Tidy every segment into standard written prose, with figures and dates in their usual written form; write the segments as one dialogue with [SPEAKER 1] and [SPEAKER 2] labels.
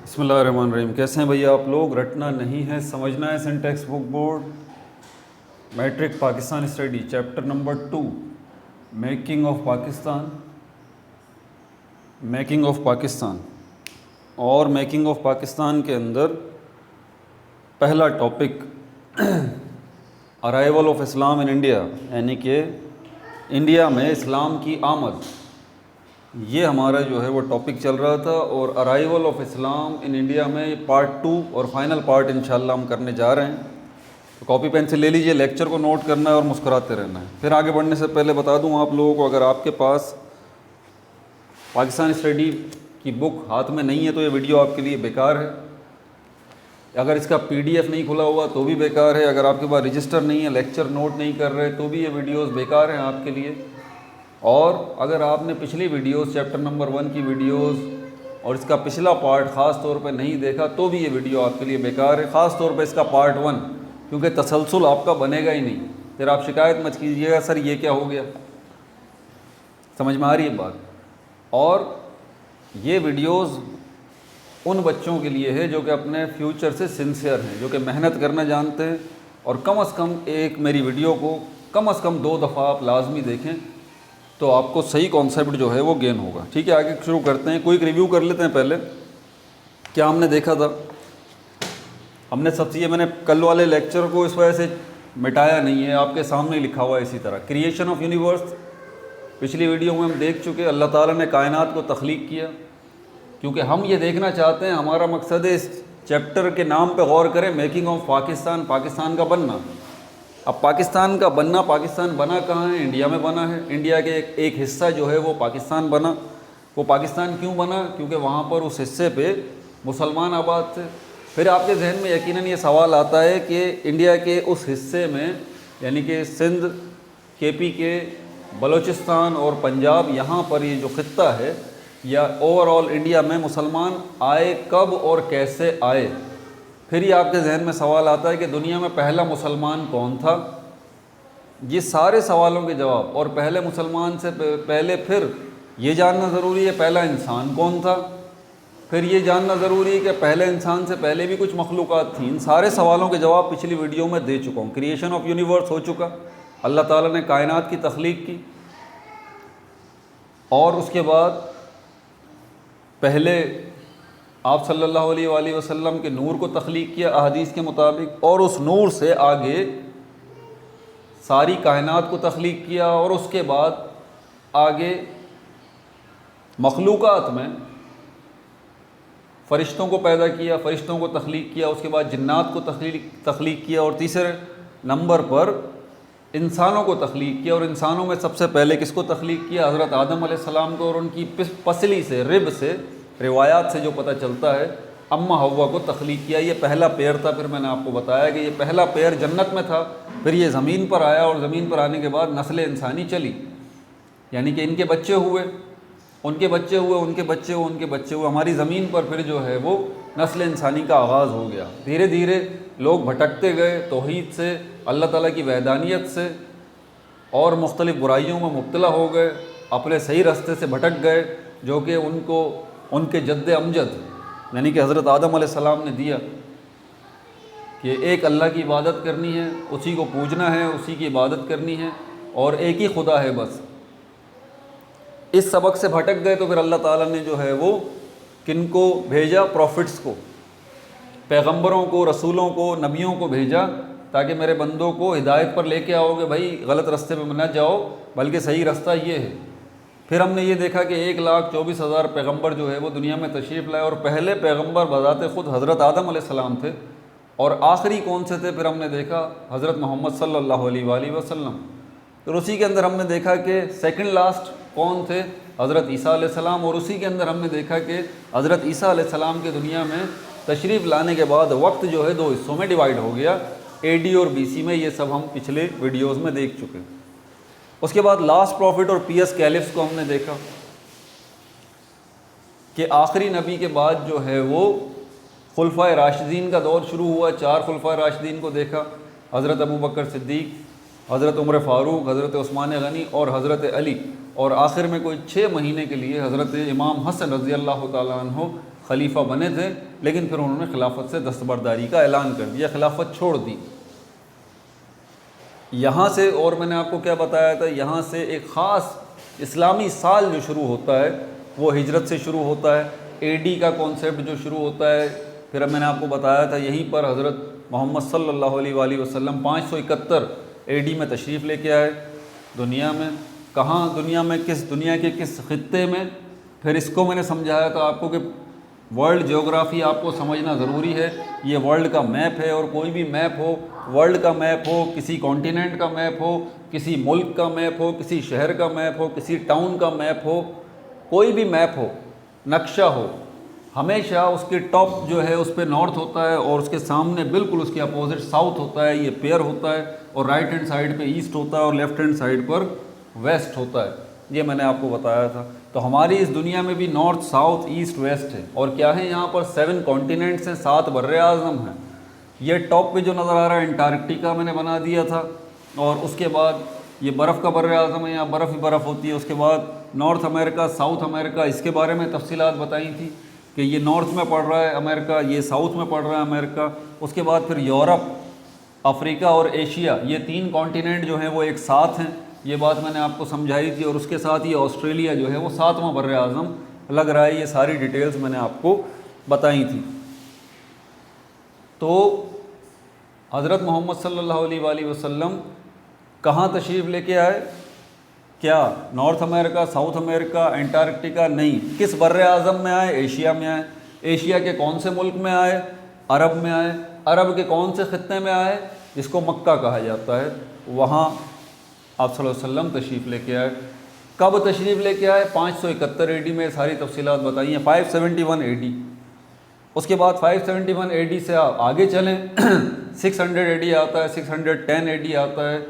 [SPEAKER 1] बिस्मिल्लाहिर्रहमानिर्रहीम। कैसे हैं भैया आप लोग? रटना नहीं है, समझना है। Syntax book board matric Pakistan study chapter number 2 making of Pakistan. Making of Pakistan और मेकिंग ऑफ पाकिस्तान के अंदर पहला topic arrival of Islam in India, यानी कि इंडिया में इस्लाम की आमद, ये हमारा जो है वो टॉपिक चल रहा था। और arrival of Islam in India में पार्ट 2 और फाइनल पार्ट इंशाल्लाह हम करने जा रहे हैं। तो कॉपी पेंसिल ले लीजिए, लेक्चर को नोट करना है और मुस्कुराते रहना है। फिर आगे बढ़ने से पहले बता दूं आप लोगों को, अगर आपके पास पाकिस्तान स्टडी की बुक हाथ में नहीं है तो ये वीडियो आपके लिए बेकार है। अगर इसका PDF नहीं खुला हुआ तो भी बेकार है। अगर आपके पास रजिस्टर नहीं है, लेक्चर नोट नहीं कर रहे, तो भी ये वीडियोस बेकार हैं आपके लिए। और अगर आपने पिछली वीडियोस चैप्टर नंबर 1 की वीडियोस और इसका पिछला पार्ट ख़ास तौर पे नहीं देखा तो भी ये वीडियो आपके लिए बेकार है। ख़ास तौर पे इसका पार्ट 1, क्योंकि तसलसल आपका बनेगा ही नहीं। फिर आप शिकायत मत कीजिएगा सर ये क्या हो गया। समझ में आ रही है बात? और ये वीडियोस उन बच्चों के लिए है जो कि अपने फ्यूचर से सिंसियर हैं, जो कि मेहनत करना जानते हैं। और कम से कम एक मेरी वीडियो को कम से कम 2 दफ़ा आप लाजमी देखें तो आपको सही कॉन्सेप्ट जो है वो गेन होगा। ठीक है, आगे शुरू करते हैं। क्विक रिव्यू कर लेते हैं पहले। क्या हमने देखा था? हमने सबसे ये, मैंने कल वाले लेक्चर को इस वजह से मिटाया नहीं है, आपके सामने लिखा हुआ है इसी तरह। क्रिएशन ऑफ यूनिवर्स पिछली वीडियो में हम देख चुके। अल्लाह ताला ने कायनात को तख्लीक किया, क्योंकि हम ये देखना चाहते हैं, हमारा मकसद है इस चैप्टर के नाम पे गौर करें, मेकिंग ऑफ पाकिस्तान, पाकिस्तान का बनना। अब पाकिस्तान का बनना, पाकिस्तान बना कहाँ है? इंडिया में बना है। इंडिया के एक हिस्सा जो है वो पाकिस्तान बना। वो पाकिस्तान क्यों बना? क्योंकि वहाँ पर उस हिस्से पे मुसलमान आबाद थे। फिर आपके जहन में यकीनन ये सवाल आता है कि इंडिया के उस हिस्से में, यानी कि सिंध, KPK, बलूचिस्तान और पंजाब, यहाँ पर ये जो खित्ता है या ओवरऑल इंडिया में मुसलमान आए कब और कैसे आए? फिर ये आपके जहन में सवाल आता है कि दुनिया में पहला मुसलमान कौन था? ये सारे सवालों के जवाब, और पहले मुसलमान से पहले फिर ये जानना ज़रूरी है पहला इंसान कौन था। फिर ये जानना ज़रूरी है कि पहले इंसान से पहले भी कुछ मखलूक़ात थी। इन सारे सवालों के जवाब पिछली वीडियो में दे चुका हूँ। क्रिएशन ऑफ यूनिवर्स हो चुका, अल्लाह ताला ने कायनात की तख्लीक की। और उसके बाद पहले आप सल्लल्लाहु अलैहि वसल्लम के नूर को तख्लीक किया अहदीस के मुताबिक, और उस नूर से आगे सारी कायनात को तख्लीक किया। और उसके बाद आगे मखलूक़ात में फ़रिश्तों को पैदा किया, फ़रिश्तों को तख्लीक किया। उसके बाद जिन्नात को तख्लीक किया। और तीसरे नंबर पर इंसानों को तख्लीक किया। और इंसानों में सबसे पहले किसको तख्लीक किया? हज़रत आदम अलैहिस्सलाम को। और उनकी पसली से, रिब से, रिवायात से जो पता चलता है, अम्मा हव्वा को तख्लीक किया। ये पहला पैर था। फिर मैंने आपको बताया कि ये पहला पैर जन्नत में था, फिर ये ज़मीन पर आया, और ज़मीन पर आने के बाद नस्ल इंसानी चली, यानी कि इनके बच्चे हुए, उनके बच्चे हुए, उनके बच्चे हुए, उनके बच्चे हुए। हमारी ज़मीन पर फिर जो है वो नस्ल इंसानी का आगाज़ हो गया। धीरे धीरे लोग भटकते गए तौहीद से, अल्लाह ताला की वहदानियत से, और मुख्तलिफ़ बुराइयों में मुब्तला हो गए, अपने सही रास्ते से भटक गए, जो कि उनको उनके जद्द अमजद यानी कि हज़रत आदम अलैहिस्सलाम ने दिया कि एक अल्लाह की इबादत करनी है, उसी को पूजना है, उसी की इबादत करनी है, और एक ही खुदा है बस। इस सबक से भटक गए तो फिर अल्लाह ताला ने जो है वो किनको भेजा? प्रॉफिट्स को, पैगंबरों को, रसूलों को, नबियों को भेजा, ताकि मेरे बंदों को हिदायत पर लेके आओगे, भाई गलत रास्ते में न जाओ, बल्कि सही रास्ता ये है। फिर हमने ये देखा कि 1,24,000 पैगंबर जो है वो दुनिया में तशरीफ़ लाए। और पहले पैगंबर बज़ाते ख़ुद हज़रत आदम अलैहिस्सलाम थे। और आखिरी कौन से थे? फिर हमने देखा हज़रत मोहम्मद सल्लल्लाहु अलैहि वसल्लम। फिर उसी के अंदर हमने देखा कि सेकंड लास्ट कौन थे? हज़रत ईसा अलैहिस्सलाम। और उसी के अंदर हमने देखा कि हज़रत ईसा अलैहिस्सलाम के दुनिया में तशरीफ़ लाने के बाद वक्त जो है 2 हिस्सों में डिवाइड हो गया, AD और BC में। ये सब हम पिछले वीडियोज़ में देख चुके हैं। उसके बाद लास्ट प्रॉफिट और PS कैलिफ्स को हमने देखा कि आखिरी नबी के बाद जो है वो खुलफाए राशिदीन का दौर शुरू हुआ। 4 खुलफाए राशिदीन को देखा, हज़रत अबू बकर सिद्दीक़, हज़रत उमर फ़ारूक, हज़रत उस्मान गनी और हज़रत अली। और आखिर में कोई 6 महीने के लिए हज़रत इमाम हसन रज़ी अल्लाह तआला अन्हु खलीफा बने थे, लेकिन फिर उन्होंने खिलाफत से दस्तबरदारी का ऐलान कर दिया, खिलाफत छोड़ दी। यहाँ से, और मैंने आपको क्या बताया था, यहाँ से एक ख़ास इस्लामी साल जो शुरू होता है वो हिजरत से शुरू होता है। एडी का कॉन्सेप्ट जो शुरू होता है, फिर अब मैंने आपको बताया था यहीं पर हज़रत मोहम्मद सल्लल्लाहु अलैहि वसल्लम 571 एडी में तशरीफ़ लेके आए दुनिया में। कहाँ दुनिया में, किस दुनिया के किस खित्ते में? फिर इसको मैंने समझाया था आपको कि वर्ल्ड ज्योग्राफी आपको समझना ज़रूरी है। ये वर्ल्ड का मैप है, और कोई भी मैप हो, वर्ल्ड का मैप हो, किसी कॉन्टिनेंट का मैप हो, किसी मुल्क का मैप हो, किसी शहर का मैप हो, किसी टाउन का मैप हो, कोई भी मैप हो, नक्शा हो, हमेशा उसके टॉप जो है उस पर नॉर्थ होता है, और उसके सामने बिल्कुल उसके अपोजिट साउथ होता है, ये पेयर होता है, और राइट हैंड साइड पे ईस्ट होता है, और लेफ्ट हैंड साइड पर वेस्ट होता है। ये मैंने आपको बताया था। तो हमारी इस दुनिया में भी नॉर्थ, साउथ, ईस्ट, वेस्ट है। और क्या है, यहाँ पर 7 कॉन्टिनेंट्स हैं, 7 बर्रे आज़म हैं। ये टॉप पे जो नज़र आ रहा है अंटार्कटिका मैंने बना दिया था, और उसके बाद ये बर्फ़ का बर्रे आज़म है, यहाँ बर्फ़ ही बर्फ़ होती है। उसके बाद नॉर्थ अमेरिका, साउथ अमेरिका, इसके बारे में तफसीलात बताई थी कि ये नॉर्थ में पड़ रहा है अमेरिका, ये साउथ में पड़ रहा है अमेरिका। उसके बाद फिर यूरोप, अफ्रीका और एशिया, ये 3 कॉन्टिनेंट जो हैं वो एक साथ हैं। ये बात मैंने आपको समझाई थी। और उसके साथ ये ऑस्ट्रेलिया जो है वो 7वां बर्रे आज़म लग रहा है। ये सारी डिटेल्स मैंने आपको बताई थी। तो हज़रत मोहम्मद सल्लल्लाहु अलैहि वसल्लम कहाँ तशरीफ़ लेके आए? क्या north America, south America, Antarctica? नहीं। किस बर्रे आज़म में आए? एशिया में आए। एशिया के कौन से मुल्क में आए? अरब में आए। अरब के कौन से ख़ित्ते में आए? जिसको मक्का कहा जाता है, वहाँ आप सल्लल्लाहु अलैहि वसल्लम तशरीफ़ लेके आए। कब तशरीफ़ लेके आए? 571 एडी में सारी तफसीलात बताई हैं। 571 एडी। उसके बाद 571 एडी से आप आगे चलें 600 एडी आता है, 610 एडी आता है,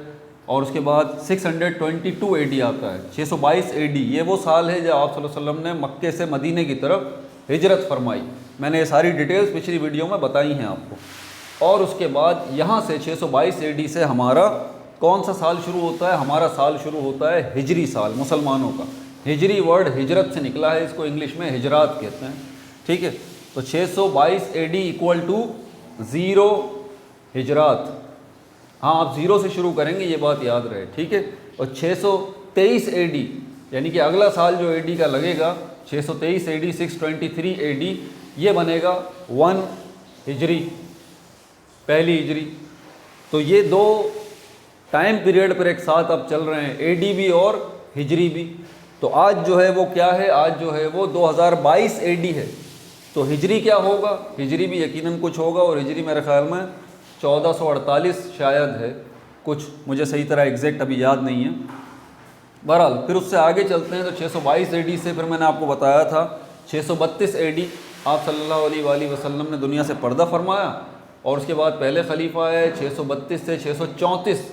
[SPEAKER 1] और उसके बाद 622 एडी आता है, 622 एडी। ये वो साल है जब आप सल्लल्लाहु अलैहि वसल्लम ने मक्के से मदीने की तरफ हिजरत फरमाई। मैंने ये सारी डिटेल्स पिछली वीडियो में बताई हैं आपको। और उसके बाद यहाँ से 622 एडी से हमारा कौन सा साल शुरू होता है? हमारा साल शुरू होता है हिजरी साल, मुसलमानों का। हिजरी वर्ड हिजरत से निकला है, इसको इंग्लिश में हिजरात कहते हैं। ठीक है, तो 622 एडी इक्वल टू 0 हिजरात। हाँ, आप 0 से शुरू करेंगे, ये बात याद रहे। ठीक है, और 623 एडी यानी कि अगला साल जो एडी का लगेगा 623 एडी, 623 एडी, ये बनेगा 1 हिजरी, पहली हिजरी। तो ये 2 टाइम पीरियड पर एक साथ अब चल रहे हैं, एडी भी और हिजरी भी। तो आज जो है वो क्या है? आज जो है वो 2022 एडी है। तो हिजरी क्या होगा? हिजरी भी यकीनन कुछ होगा, और हिजरी मेरे ख्याल में 1448 शायद है, कुछ मुझे सही तरह एग्जैक्ट अभी याद नहीं है। बहरहाल फिर उससे आगे चलते हैं। तो 622 एडी से फिर मैंने आपको बताया था 632 एडी आप सल्लल्लाहु अलैहि वसल्लम ने दुनिया से पर्दा फरमाया, और उसके बाद पहले खलीफा है 632 से 634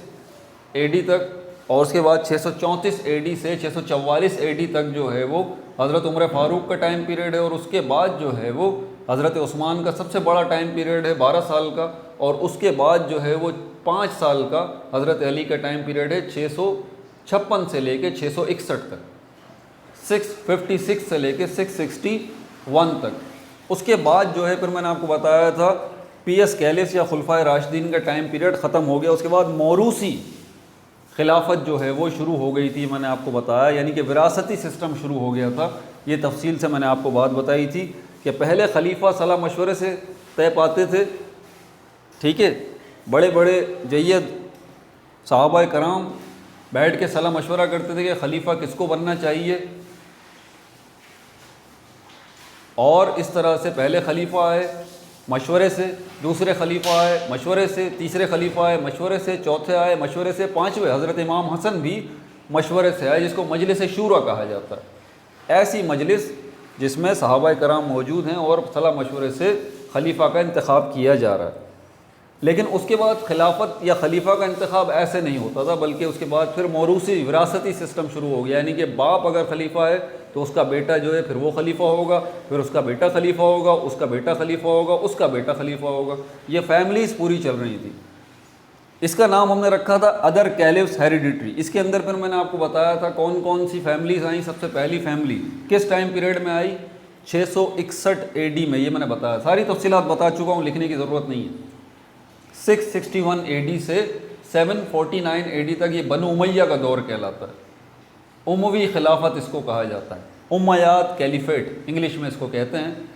[SPEAKER 1] एडी तक, और उसके बाद 634 एडी से 644 एडी तक जो है वो हज़रत उमर फ़ारूक का टाइम पीरियड है। और उसके बाद जो है वो हज़रत उस्मान का सबसे बड़ा टाइम पीरियड है 12 साल का, और उसके बाद जो है वो 5 साल का हज़रत अली का टाइम पीरियड है 656 से लेके 661 तक, 656 से लेके 661 तक। उसके बाद जो है फिर मैंने आपको बताया था PS कैलिस या खुलफाए राशिदीन का टाइम पीरियड ख़त्म हो गया। उसके बाद मौरूसी खिलाफत जो है वो शुरू हो गई थी, मैंने आपको बताया, यानी कि विरासती सिस्टम शुरू हो गया था। ये तफसील से मैंने आपको बात बताई थी कि पहले खलीफा सलाह मशवरे से तय पाते थे। ठीक है, बड़े बड़े जय्यद सहाबाए कराम बैठ के सलाह मशवरा करते थे कि खलीफा किसको बनना चाहिए, और इस तरह से पहले खलीफा आए मशवरे से, दूसरे खलीफा आए मशवरे से, तीसरे खलीफा आए मशवरे से, चौथे आए मशवरे से, 5वें हज़रत इमाम हसन भी मशवरे से आए, जिसको मजलिस शूरा कहा जाता है। ऐसी मजलिस जिसमें सहाबाए कराम मौजूद हैं और सलाह मशवरे से खलीफा का इंतखाब किया जा रहा है। लेकिन उसके बाद खिलाफत या खलीफा का इंतखाब ऐसे नहीं होता था, बल्कि उसके बाद फिर मौरूसी विरासती सिस्टम शुरू हो गया, यानी कि बाप अगर खलीफा है तो उसका बेटा जो है फिर वो खलीफा होगा, फिर उसका बेटा खलीफा होगा, उसका बेटा खलीफा होगा, उसका बेटा खलीफा होगा। ये फैमिलीज़ पूरी चल रही थी। इसका नाम हमने रखा था अदर कैलिफ्स हेरिडिटरी। इसके अंदर फिर मैंने आपको बताया था कौन कौन सी फैमिलीज़ आई। सबसे पहली फैमिली किस टाइम पीरियड में आई? 661 AD में, ये मैंने बताया, सारी तफसीलात बता चुका हूँ, लिखने की ज़रूरत नहीं है। 661 AD से 749 AD तक ये बनु उमैया का दौर कहलाता है। उमवी खिलाफत इसको कहा जाता है, उम्मयाद कैलिफेट इंग्लिश में इसको कहते हैं।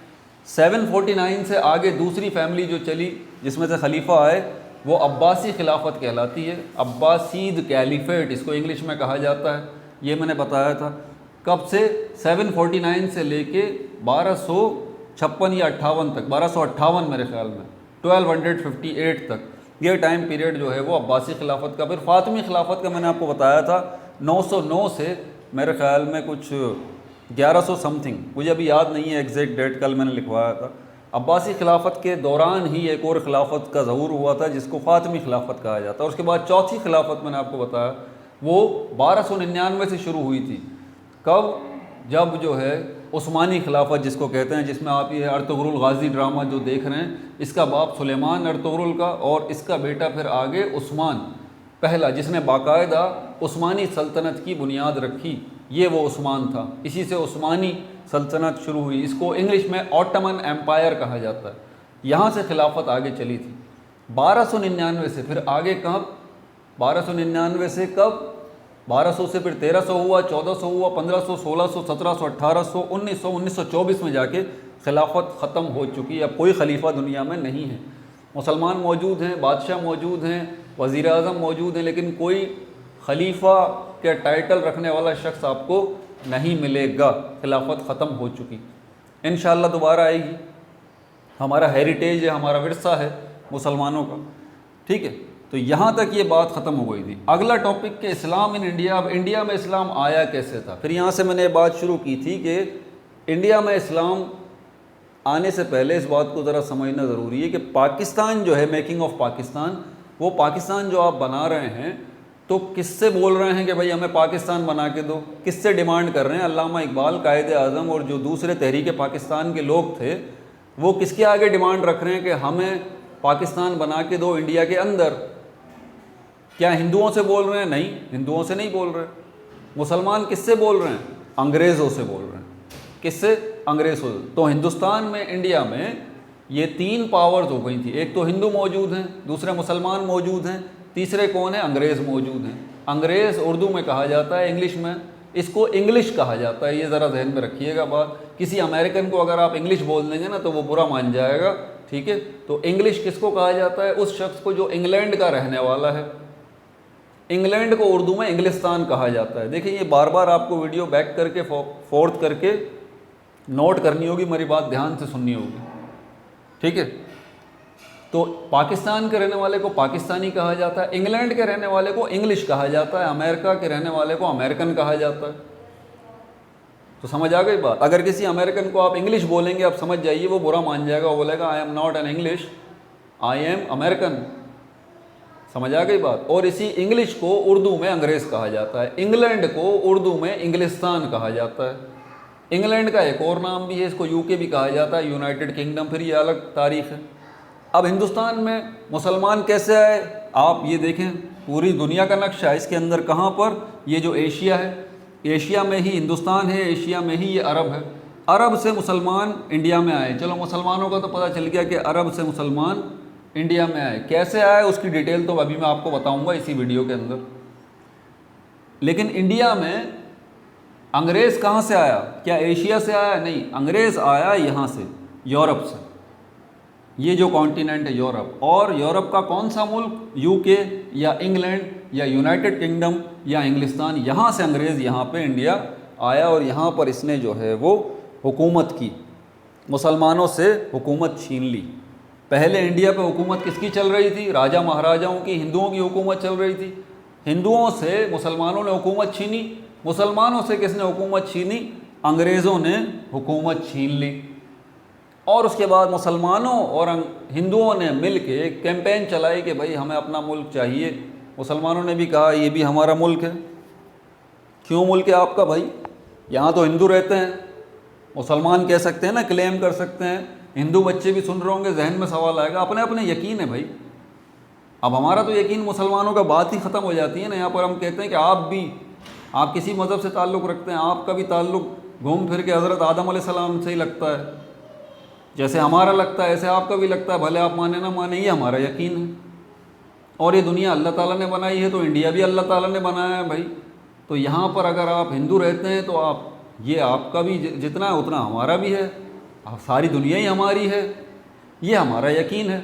[SPEAKER 1] 749 से आगे दूसरी फैमिली जो चली जिसमें से खलीफा आए वो अब्बासी खिलाफत कहलाती है, अब्बासीद कैलिफेट इसको इंग्लिश में कहा जाता है। ये मैंने बताया था। कब से? 749 से लेके 1256 या 58 तक, 1258 मेरे ख्याल में, 1258 तक, ये टाइम पीरियड जो है वो अब्बासी खिलाफत का। फिर फ़ातिमी खिलाफत का मैंने आपको बताया था 909 से मेरे ख्याल में कुछ 1100 समथिंग, मुझे अभी याद नहीं है एग्जैक्ट डेट, कल मैंने लिखवाया था। अब्बासी खिलाफत के दौरान ही एक और खिलाफत का ज़हूर हुआ था जिसको फ़ातिमी खिलाफत कहा जाता है। उसके बाद चौथी खिलाफत मैंने आपको बताया वो 1299 से शुरू हुई थी। कब? जब जो है उस्मानी खिलाफत जिसको कहते हैं, जिसमें आप ये अर्तुगरुल गाज़ी ड्रामा जो देख रहे हैं, इसका बाप सुलेमान अर्तुगरुल का और इसका बेटा फिर आगे उस्मान पहला, जिसने बाकायदा उस्मानी सल्तनत की बुनियाद रखी, ये वो उस्मान था। इसी से उस्मानी सल्तनत शुरू हुई। इसको इंग्लिश में ऑटमन एम्पायर कहा जाता है। यहाँ से खिलाफत आगे चली थी 1299 से। फिर आगे कब? 1299 से कब? 1200 से फिर 1300 हुआ, 1400 हुआ, 1500, 1600, 1700, 1800, 1900, 1924 में जाके खिलाफत ख़त्म हो चुकी है। अब कोई खलीफा दुनिया में नहीं है। मुसलमान मौजूद हैं, बादशाह मौजूद हैं, वज़ीर आज़म मौजूद हैं, लेकिन कोई खलीफा के टाइटल रखने वाला शख्स आपको नहीं मिलेगा। खिलाफत ख़त्म हो चुकी, इंशाअल्लाह दोबारा आएगी। हमारा हेरिटेज है, हमारा विरसा है मुसलमानों का, ठीक है। तो यहाँ तक ये बात ख़त्म हो गई थी। अगला टॉपिक के इस्लाम इन इंडिया। अब इंडिया में इस्लाम आया कैसे था? फिर यहाँ से मैंने ये बात शुरू की थी कि इंडिया में इस्लाम आने से पहले इस बात को ज़रा समझना ज़रूरी है कि पाकिस्तान जो है, मेकिंग ऑफ पाकिस्तान, वो पाकिस्तान जो आप बना रहे हैं तो किससे बोल रहे हैं कि भाई हमें पाकिस्तान बना के दो? किससे डिमांड कर रहे हैं? अल्लामा इकबाल, कायदे आज़म और जो दूसरे तहरीक पाकिस्तान के लोग थे वो किसके आगे डिमांड रख रहे हैं कि हमें पाकिस्तान बना के दो इंडिया के अंदर? क्या हिंदुओं से बोल रहे हैं? नहीं, हिंदुओं से नहीं बोल रहे। मुसलमान किससे बोल रहे हैं? अंग्रेज़ों से बोल रहे हैं। किससे? अंग्रेज़ों। तो हिंदुस्तान में, इंडिया में ये तीन पावर्स हो गई थी। एक तो हिंदू मौजूद हैं, दूसरे मुसलमान मौजूद हैं, तीसरे कौन है? अंग्रेज़ मौजूद हैं। अंग्रेज़ उर्दू में कहा जाता है, इंग्लिश में इसको इंग्लिश कहा जाता है। ये ज़रा जहन में रखिएगा बात। किसी अमेरिकन को अगर आप इंग्लिश बोल देंगे ना तो वो बुरा मान जाएगा, ठीक है। तो इंग्लिश किसको कहा जाता है? उस शख्स को जो इंग्लैंड का रहने वाला है। इंग्लैंड को उर्दू में इंग्लिस्तान कहा जाता है। देखिए, ये बार बार आपको वीडियो बैक करके फोर्थ करके नोट करनी होगी, मेरी बात ध्यान से सुननी होगी, ठीक है। तो पाकिस्तान के रहने वाले को पाकिस्तानी कहा जाता है, इंग्लैंड के रहने वाले को इंग्लिश कहा जाता है, अमेरिका के रहने वाले को अमेरिकन कहा जाता है। तो समझ आ गई बात। अगर किसी अमेरिकन को आप इंग्लिश बोलेंगे, आप समझ जाइए वो बुरा मान जाएगा, वो बोलेगा I am not an English, I am American. समझ आ गई बात। और इसी इंग्लिश को उर्दू में अंग्रेज़ कहा जाता है, इंग्लैंड को उर्दू में इंग्लिस्तान कहा जाता है। इंग्लैंड का एक और नाम भी है, इसको यूके भी कहा जाता है, यूनाइटेड किंगडम, फिर ये अलग तारीख है। अब हिंदुस्तान में मुसलमान कैसे आए? आप ये देखें, पूरी दुनिया का नक्शा है, इसके अंदर कहाँ पर? ये जो एशिया है, एशिया में ही हिंदुस्तान है, एशिया में ही ये अरब है। अरब से मुसलमान इंडिया में आए। चलो, मुसलमानों का तो पता चल गया कि अरब से मुसलमान इंडिया में आए। कैसे आए उसकी डिटेल तो अभी मैं आपको बताऊंगा इसी वीडियो के अंदर। लेकिन इंडिया में अंग्रेज़ कहाँ से आया? क्या एशिया से आया? नहीं, अंग्रेज़ आया यहाँ से, यूरोप से। ये जो कॉन्टिनेंट है यूरोप, और यूरोप का कौन सा मुल्क? यूके या इंग्लैंड या यूनाइटेड किंगडम या इंग्लिस्तान। यहाँ से अंग्रेज़ यहाँ पे इंडिया आया और यहाँ पर इसने जो है वो हुकूमत की, मुसलमानों से हुकूमत छीन ली। पहले इंडिया पे हुकूमत किसकी चल रही थी? राजा महाराजाओं की, हिंदुओं की हुकूमत चल रही थी। हिंदुओं से मुसलमानों ने हुकूमत छीनी, मुसलमानों से किसने हुकूमत छीनी? अंग्रेज़ों ने हुकूमत छीन ली। और उसके बाद मुसलमानों और हिंदुओं ने मिल के एक कैंपेन चलाई कि भाई हमें अपना मुल्क चाहिए। मुसलमानों ने भी कहा ये भी हमारा मुल्क है। क्यों मुल्क है आपका भाई? यहाँ तो हिंदू रहते हैं। मुसलमान कह सकते हैं ना, क्लेम कर सकते हैं। हिंदू बच्चे भी सुन रहे होंगे, जहन में सवाल आएगा, अपने अपने यकीन है भाई। अब हमारा तो यकीन, मुसलमानों का बात ही ख़त्म हो जाती है ना। यहाँ पर हम कहते हैं कि आप किसी मज़हब से ताल्लुक़ रखते हैं, आपका भी ताल्लुक़ घूम फिर के हज़रत आदम अलैहिस्सलाम से ही लगता है, जैसे हमारा लगता है ऐसे आपका भी लगता है, भले आप माने ना माने, ये हमारा यकीन है। और ये दुनिया अल्लाह ताला ने बनाई है, तो इंडिया भी अल्लाह ताला ने बनाया है भाई। तो यहाँ पर अगर आप हिंदू रहते हैं तो आप, ये आपका भी जितना है उतना हमारा भी है, सारी दुनिया ही हमारी है, ये हमारा यकीन है।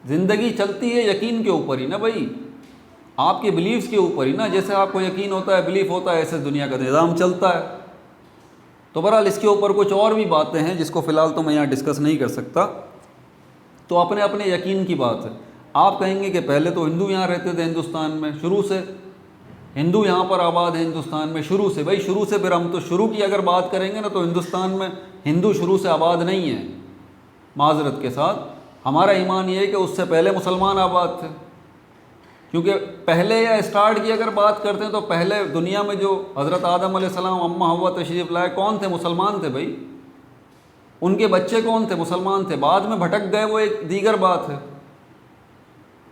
[SPEAKER 1] ज़िंदगी चलती है यकीन के ऊपर ही ना भाई, आपके बिलीव्स के ऊपर ही ना। जैसे आपको यकीन होता है, बिलीफ होता है, ऐसे दुनिया का निज़ाम चलता है। तो बहरहाल इसके ऊपर कुछ और भी बातें हैं जिसको फ़िलहाल तो मैं यहाँ डिस्कस नहीं कर सकता। तो अपने अपने यकीन की बात है। आप कहेंगे कि पहले तो हिंदू यहाँ रहते थे हिंदुस्तान में, शुरू से हिंदू यहाँ पर आबाद है हिंदुस्तान में, शुरू से भाई, शुरू से। फिर हम तो शुरू की अगर बात करेंगे ना, तो हिंदुस्तान में हिंदू शुरू से आबाद नहीं है, माजरत के साथ। हमारा ईमान ये है कि उससे पहले मुसलमान आबाद थे, क्योंकि पहले या स्टार्ट की अगर बात करते हैं तो पहले दुनिया में जो हज़रत आदम अलैहिस्सलाम, अम्मा हव्वा तशरीफ़ लाए, कौन थे? मुसलमान थे भाई। उनके बच्चे कौन थे? मुसलमान थे। बाद में भटक गए वो एक दीगर बात है,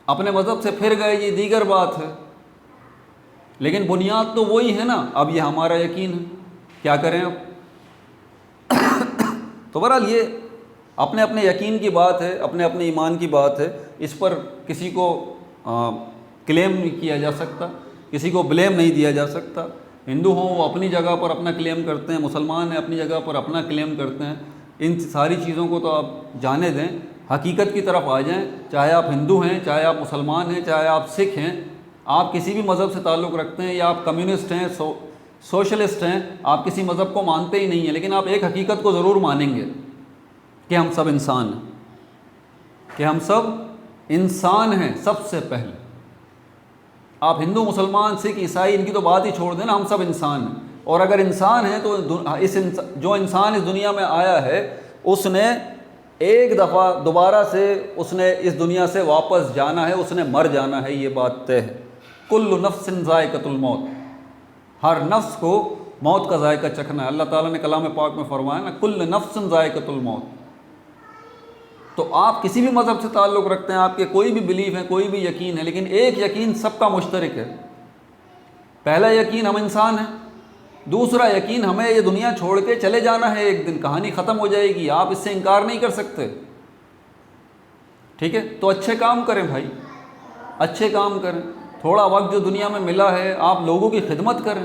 [SPEAKER 1] अपने मज़हब से फिर गए ये दीगर बात है, लेकिन बुनियाद तो वही है ना। अब ये हमारा यकीन है, क्या करें अब। तो बहरहाल ये अपने अपने यकीन की बात है, अपने अपने ईमान की बात है। इस पर किसी को क्लेम नहीं किया जा सकता, किसी को ब्लेम नहीं दिया जा सकता। हिंदू हों वो अपनी जगह पर अपना क्लेम करते हैं, मुसलमान हैं अपनी जगह पर अपना क्लेम करते हैं। इन सारी चीज़ों को तो आप जाने दें, हकीकत की तरफ आ जाएं। चाहे आप हिंदू हैं, चाहे आप मुसलमान हैं, चाहे आप सिख हैं, आप किसी भी मज़हब से ताल्लुक़ रखते हैं, या आप कम्युनिस्ट हैं, सोशलिस्ट हैं, आप किसी मज़हब को मानते ही नहीं हैं, लेकिन आप एक हकीकत को ज़रूर मानेंगे कि हम सब इंसान हैं, कि हम सब इंसान हैं। सबसे पहले आप हिंदू, मुसलमान, सिख, ईसाई, इनकी तो बात ही छोड़ देना, हम सब इंसान हैं। और अगर इंसान हैं तो जो इंसान इस दुनिया में आया है, उसने एक दफ़ा दोबारा से उसने इस दुनिया से वापस जाना है, उसने मर जाना है, ये बात तय है। कुल्लु नफ्सिन ज़ाइक़तुल मौत, हर नफ्स को मौत का जायका चखना है। अल्लाह ताला ने कलाम पाक में फरमाया ना, कुल्लु नफ्सिन ज़ाइक़तुल मौत। तो आप किसी भी मज़हब से ताल्लुक़ रखते हैं, आपके कोई भी बिलीफ है, कोई भी यकीन है, लेकिन एक यकीन सबका मुश्तरक है। पहला यकीन हम इंसान हैं, दूसरा यकीन हमें ये दुनिया छोड़ के चले जाना है, एक दिन कहानी ख़त्म हो जाएगी, आप इससे इनकार नहीं कर सकते। ठीक है, तो अच्छे काम करें भाई, अच्छे काम करें। थोड़ा वक्त जो दुनिया में मिला है, आप लोगों की खिदमत करें,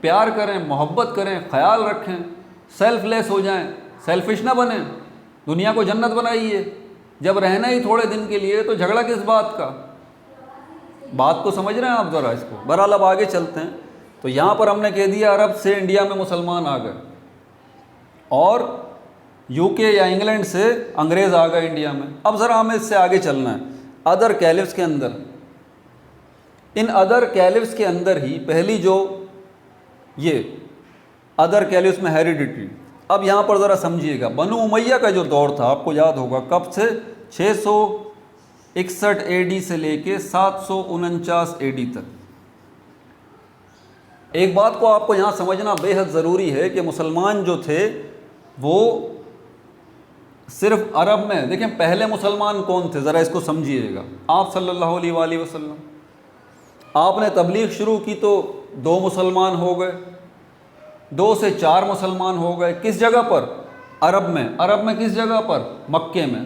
[SPEAKER 1] प्यार करें, मोहब्बत करें, ख्याल रखें, सेल्फलेस हो जाएं, सेल्फिश ना बने। दुनिया को जन्नत बनाइए। जब रहना ही थोड़े दिन के लिए तो झगड़ा किस बात का? बात को समझ रहे हैं आप ज़रा इसको। बहरहाल अब आगे चलते हैं। तो यहाँ पर हमने कह दिया अरब से इंडिया में मुसलमान आ गए, और यूके या इंग्लैंड से अंग्रेज़ आ गए इंडिया में। अब ज़रा हमें इससे आगे चलना है। अदर कैलिफ्स के अंदर, इन अदर कैलिफ्स के अंदर ही पहली जो ये अदर कैलिफ्स में हेरिडिटी। अब यहाँ पर ज़रा समझिएगा, बनु उमैया का जो दौर था, आपको याद होगा कब से, 661 AD से लेके 749 AD तक। एक बात को आपको यहाँ समझना बेहद ज़रूरी है कि मुसलमान जो थे वो सिर्फ अरब में, देखें पहले मुसलमान कौन थे, ज़रा इसको समझिएगा। आप सल्लल्लाहु अलैहि वसल्लम, आपने तबलीग शुरू की तो 2 मुसलमान हो गए, 2 से 4 मुसलमान हो गए। किस जगह पर? अरब में। अरब में किस जगह पर? मक्के में।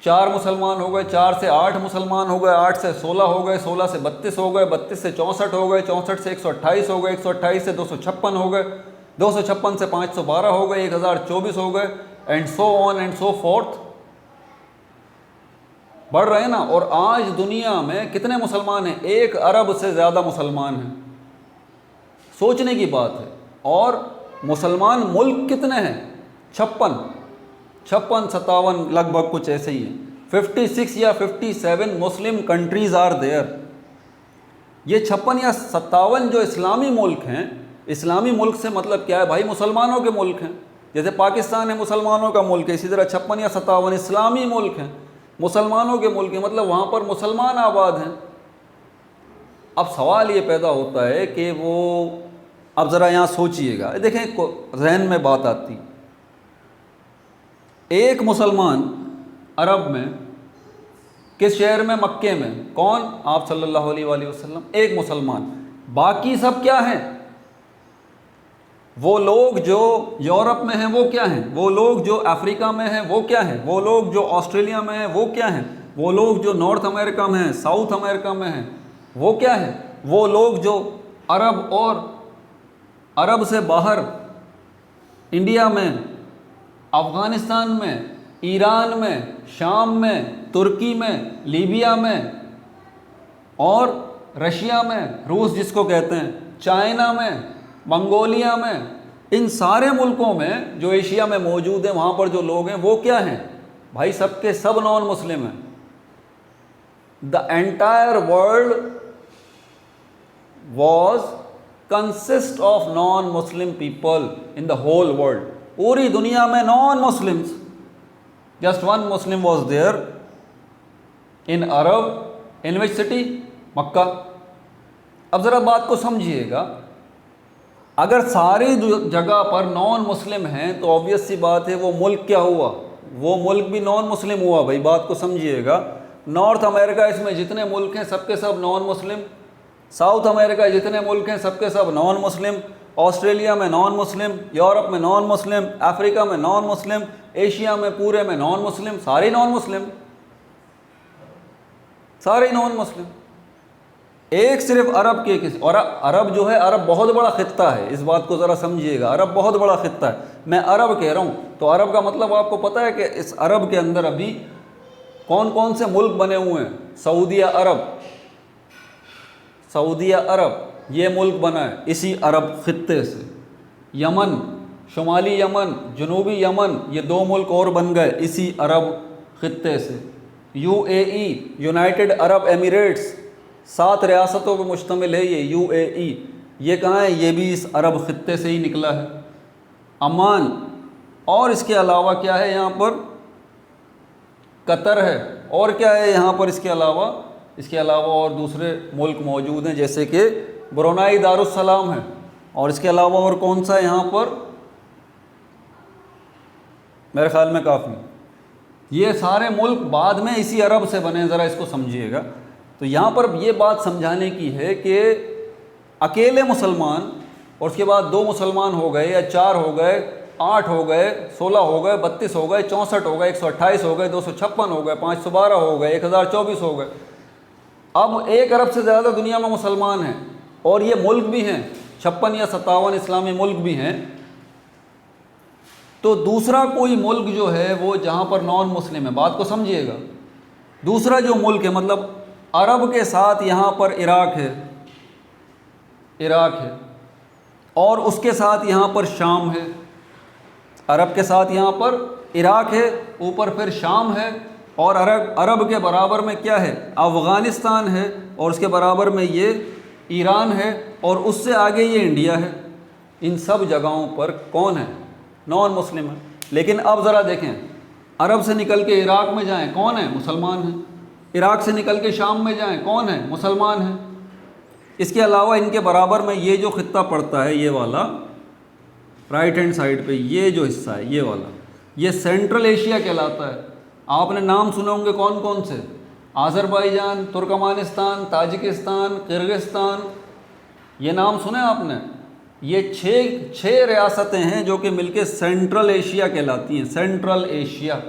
[SPEAKER 1] 4 मुसलमान हो गए, 4 से 8 मुसलमान हो गए, 8 से 16 हो गए, 16 से 32 हो गए, 32 से 64 हो गए, 64 से 128 हो गए, 128 से 256 हो गए, 256 से 512 हो गए, 1024 हो गए, and so on and so fourth. बढ़ रहे हैं ना। और आज दुनिया में कितने मुसलमान हैं? 1 अरब से ज़्यादा मुसलमान हैं। सोचने की बात है। और मुसलमान मुल्क कितने हैं? 56, 57 लगभग कुछ ऐसे ही हैं। 56 या 57 मुस्लिम कंट्रीज़ आर देयर। ये 56 या 57 जो इस्लामी मुल्क हैं, इस्लामी मुल्क से मतलब क्या है भाई? मुसलमानों के मुल्क हैं। जैसे पाकिस्तान है मुसलमानों का मुल्क है, इसी तरह 56 या 57 इस्लामी मुल्क हैं, मुसलमानों के मुल्क हैं, मतलब वहाँ पर मुसलमान आबाद हैं। अब सवाल ये पैदा होता है कि वो, अब ज़रा यहाँ सोचिएगा, देखें जहन में बात आती, एक मुसलमान अरब में, किस शहर में? मक्के में। कौन? आप सल्लल्लाहु अलैहि वसल्लम। एक मुसलमान। बाकी सब क्या हैं? वो लोग जो यूरोप में हैं वो क्या हैं, वो लोग जो अफ्रीका में हैं वो क्या हैं, वो लोग जो ऑस्ट्रेलिया में हैं वो क्या हैं, वो लोग जो नॉर्थ अमेरिका में हैं, साउथ अमेरिका में हैं वो क्या हैं, वो लोग जो अरब और अरब से बाहर इंडिया में, अफ़गानिस्तान में, ईरान में, शाम में, तुर्की में, लीबिया में और रशिया में, रूस जिसको कहते हैं, चाइना में, मंगोलिया में, इन सारे मुल्कों में जो एशिया में मौजूद हैं वहाँ पर जो लोग हैं वो क्या हैं भाई, सबके सब नॉन मुस्लिम हैं। The entire world was consist of non Muslim people in the whole world. पूरी दुनिया में non Muslims, just one Muslim was there in Arab, in which city, Mecca. अब ज़रा बात को समझिएगा, अगर सारी जगह पर नॉन मुस्लिम हैं तो ऑब्वियस सी बात है वो मुल्क क्या हुआ, वो मुल्क भी नॉन मुस्लिम हुआ भाई। बात को समझिएगा, नॉर्थ अमेरिका इसमें जितने मुल्क हैं सबके सब नॉन मुस्लिम, साउथ अमेरिका जितने मुल्क हैं सबके सब नॉन मुस्लिम, ऑस्ट्रेलिया में नॉन मुस्लिम, यूरोप में नॉन मुस्लिम, अफ्रीका में नॉन मुस्लिम, एशिया में पूरे में नॉन मुस्लिम, सारे नॉन मुस्लिम, सारे नॉन मुस्लिम। एक सिर्फ अरब के किसी, और अरब जो है, अरब बहुत बड़ा खित्ता है, इस बात को ज़रा समझिएगा, अरब बहुत बड़ा खित्ता है। मैं अरब कह रहा हूँ तो अरब का मतलब आपको पता है कि इस अरब के अंदर अभी कौन कौन से मुल्क बने हुए हैं। सऊदिया अरब, सऊदिया अरब ये मुल्क बना है इसी अरब खित्ते से। यमन, शुमाली यमन, जनूबी यमन, ये दो मुल्क और बन गए इसी अरब खित्ते से। यूएई, यूनाइटेड अरब एमिरेट्स, 7 रियासतों पर मुश्तमिल है ये यूएई, ये कहाँ है, ये भी इस अरब खित्ते से ही निकला है। अमान, और इसके अलावा क्या है यहाँ पर, कतर है, और क्या है यहाँ पर इसके अलावा और दूसरे मुल्क मौजूद हैं जैसे कि ब्रुनाई दारुस्सलाम है, और इसके अलावा और कौन सा है यहाँ पर, मेरे ख्याल में काफ़ी। ये सारे मुल्क बाद में इसी अरब से बने, ज़रा इसको समझिएगा। तो यहाँ पर ये बात समझाने की है कि अकेले मुसलमान और उसके बाद 2 मुसलमान हो गए या 4 हो गए, 8 हो गए, 16 हो गए, 32 हो गए, 64 हो गए, 128 हो गए, 256 हो गए, 512 हो गए, 1024 हो गए। अब 1 अरब से ज़्यादा दुनिया में मुसलमान हैं और ये मुल्क भी हैं, 56 या 57 इस्लामी मुल्क भी हैं। तो दूसरा कोई मुल्क जो है वो जहाँ पर नॉन मुस्लिम है, बात को समझिएगा, दूसरा जो मुल्क है मतलब अरब के साथ यहाँ पर इराक है, और उसके साथ यहाँ पर शाम है। अरब के साथ यहाँ पर इराक है, ऊपर फिर शाम है, और अरब के बराबर में क्या है, अफ़गानिस्तान है, और उसके बराबर में ये ईरान है, और उससे आगे ये इंडिया है। इन सब जगहों पर कौन है, नॉन मुस्लिम है। लेकिन अब ज़रा देखें, अरब से निकल के इराक में जाएं, कौन है, मुसलमान हैं। इराक से निकल के शाम में जाएं, कौन है, मुसलमान हैं। इसके अलावा इनके बराबर में ये जो खित्ता पड़ता है, ये वाला राइट हैंड साइड पे ये जो हिस्सा है, ये वाला, ये सेंट्रल एशिया कहलाता है। आपने नाम सुने होंगे कौन कौन से, आज़रबाईजान, तुर्कमानिस्तान, ताजिकिस्तान, किर्गिस्तान, ये नाम सुने आपने। ये 6 रियासतें हैं जो कि मिलके सेंट्रल एशिया कहलाती हैं, सेंट्रल एशिया।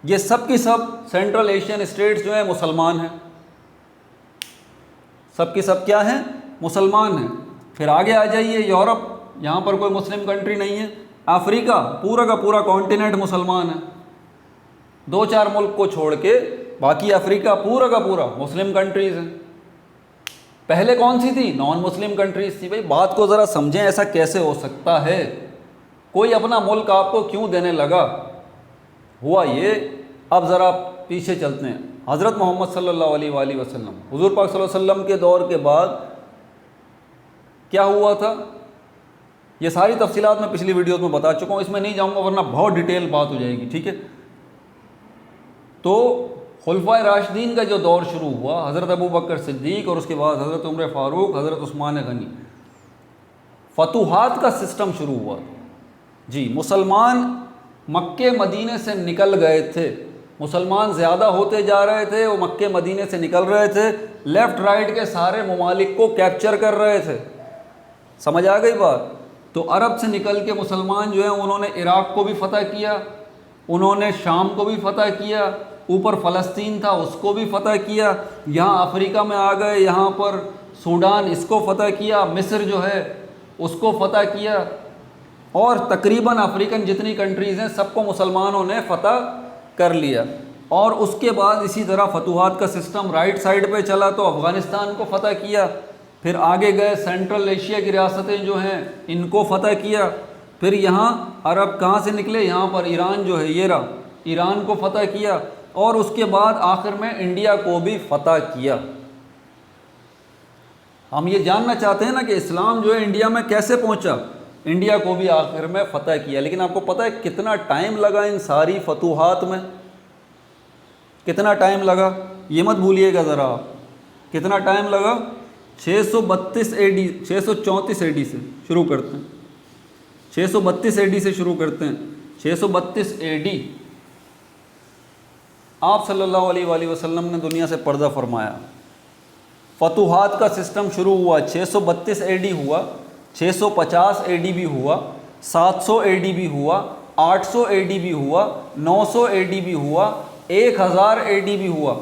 [SPEAKER 1] ये सब की सब सेंट्रल एशियन स्टेट्स जो है मुसलमान हैं, सब की सब क्या हैं, मुसलमान हैं। फिर आगे आ जाइए, यूरोप, यहाँ पर कोई मुस्लिम कंट्री नहीं है। अफ्रीका पूरा का पूरा कॉन्टिनेंट मुसलमान है, 2-4 मुल्क को छोड़ के बाकी अफ्रीका पूरा का पूरा मुस्लिम कंट्रीज़ हैं। पहले कौन सी थी, नॉन मुस्लिम कंट्रीज़ थी। भाई बात को ज़रा समझें, ऐसा कैसे हो सकता है, कोई अपना मुल्क आपको क्यों देने लगा। हुआ ये, अब ज़रा पीछे चलते हैं। हज़रत मोहम्मद सल्लल्लाहु अलैहि वसल्लम, हुज़ूर पाक सल्लल्लाहु अलैहि वसल्लम के दौर के बाद क्या हुआ था, ये सारी तफसीलात मैं पिछली वीडियोस में बता चुका हूँ, इसमें नहीं जाऊँगा वरना बहुत डिटेल बात हो जाएगी, ठीक है। तो खुलफाए राशिदीन का जो दौर शुरू हुआ, हज़रत अबू बकर सिद्दीक़ और उसके बाद हज़रत उमर फ़ारूक, हज़रत उस्मान गनी, फतूहात का सिस्टम शुरू हुआ जी। मुसलमान मक्के मदीने से निकल गए थे, मुसलमान ज़्यादा होते जा रहे थे, वो मक्के मदीने से निकल रहे थे, लेफ़्ट राइट के सारे ममालिक को कैप्चर कर रहे थे। समझ आ गई बात। तो अरब से निकल के मुसलमान जो हैं उन्होंने इराक़ को भी फ़तह किया, उन्होंने शाम को भी फ़तह किया, ऊपर फ़लस्तीन था उसको भी फ़तह किया, यहाँ अफ्रीका में आ गए, यहाँ पर सूडान इसको फ़तह किया, मिस्र जो है उसको फ़तह किया, और तकरीबन अफ्रीकन जितनी कंट्रीज़ हैं सबको मुसलमानों ने फ़तह कर लिया। और उसके बाद इसी तरह फतूहात का सिस्टम राइट साइड पे चला, तो अफ़गानिस्तान को फ़तह किया, फिर आगे गए सेंट्रल एशिया की रियासतें जो हैं इनको फ़तह किया, फिर यहाँ अरब कहाँ से निकले, यहाँ पर ईरान जो है ये रहा, ईरान को फ़तह किया, और उसके बाद आखिर में इंडिया को भी फ़तह किया। हम ये जानना चाहते हैं ना कि इस्लाम जो है इंडिया में कैसे पहुँचा, इंडिया को भी आखिर में फ़तह किया। लेकिन आपको पता है कितना टाइम लगा इन सारी फतूहात में, कितना टाइम लगा, ये मत भूलिएगा ज़रा आप, कितना टाइम लगा। 632 AD 634 AD से शुरू करते हैं, 632 AD से शुरू करते हैं। 632 AD आप सल्लल्लाहु अलैहि वसल्लम ने दुनिया से पर्दा फरमाया। फतूहात का सिस्टम शुरू हुआ 632 AD हुआ, 650 AD भी हुआ, 700 AD भी हुआ, 800 AD भी हुआ, 900 AD भी हुआ, 1000 AD भी हुआ।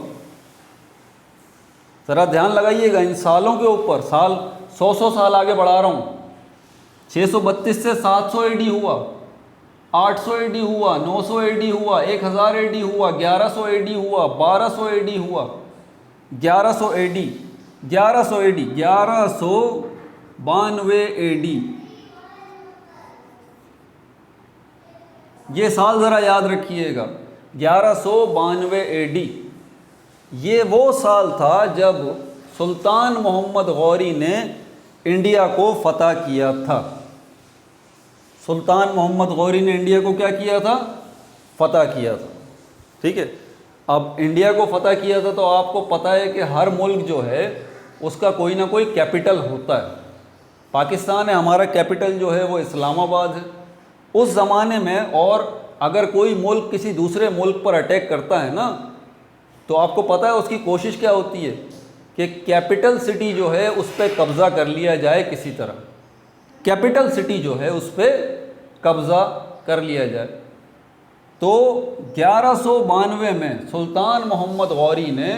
[SPEAKER 1] ज़रा ध्यान लगाइएगा इन सालों के ऊपर, साल 100 साल आगे बढ़ा रहा हूँ। 632 से 700 AD हुआ, 800 AD हुआ, 900 AD हुआ, 1000 AD हुआ, 1100 AD हुआ, 1200 AD हुआ, 1100 AD 1192 AD। ये साल ज़रा याद रखिएगा, 1192 AD। ये वो साल था जब सुल्तान मोहम्मद गौरी ने इंडिया को फ़तह किया था। सुल्तान मोहम्मद गौरी ने इंडिया को क्या किया था, फ़तह किया था। ठीक है, अब इंडिया को फ़तह किया था तो आपको पता है कि हर मुल्क जो है उसका कोई ना कोई कैपिटल होता है। पाकिस्तान है, हमारा कैपिटल जो है वो इस्लामाबाद है। उस ज़माने में, और अगर कोई मुल्क किसी दूसरे मुल्क पर अटैक करता है ना, तो आपको पता है उसकी कोशिश क्या होती है कि कैपिटल सिटी जो है उस पर कब्ज़ा कर लिया जाए किसी तरह, कैपिटल सिटी जो है उस पर कब्ज़ा कर लिया जाए। तो 1192 में सुल्तान मोहम्मद गौरी ने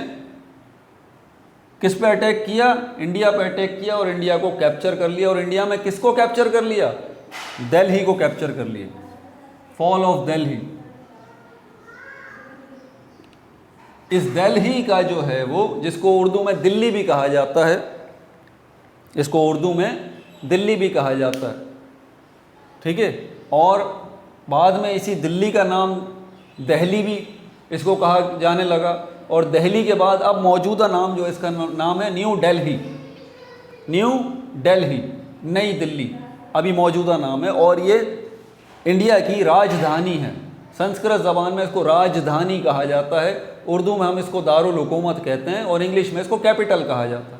[SPEAKER 1] किस पे अटैक किया, इंडिया पे अटैक किया और इंडिया को कैप्चर कर लिया। और इंडिया में किसको कैप्चर कर लिया, दिल्ली को कैप्चर कर लिया। Fall of Delhi. इस दिल्ली का जो है वो, जिसको उर्दू में दिल्ली भी कहा जाता है, इसको उर्दू में दिल्ली भी कहा जाता है, ठीक है। और बाद में इसी दिल्ली का नाम दिल्ली भी इसको कहा जाने लगा। और दिल्ली के बाद अब मौजूदा नाम जो इसका नाम है न्यू दिल्ली, न्यू दिल्ली, नई दिल्ली अभी मौजूदा नाम है। और ये इंडिया की राजधानी है। संस्कृत ज़बान में इसको राजधानी कहा जाता है, उर्दू में हम इसको दारुल हुकूमत कहते हैं और इंग्लिश में इसको कैपिटल कहा जाता है।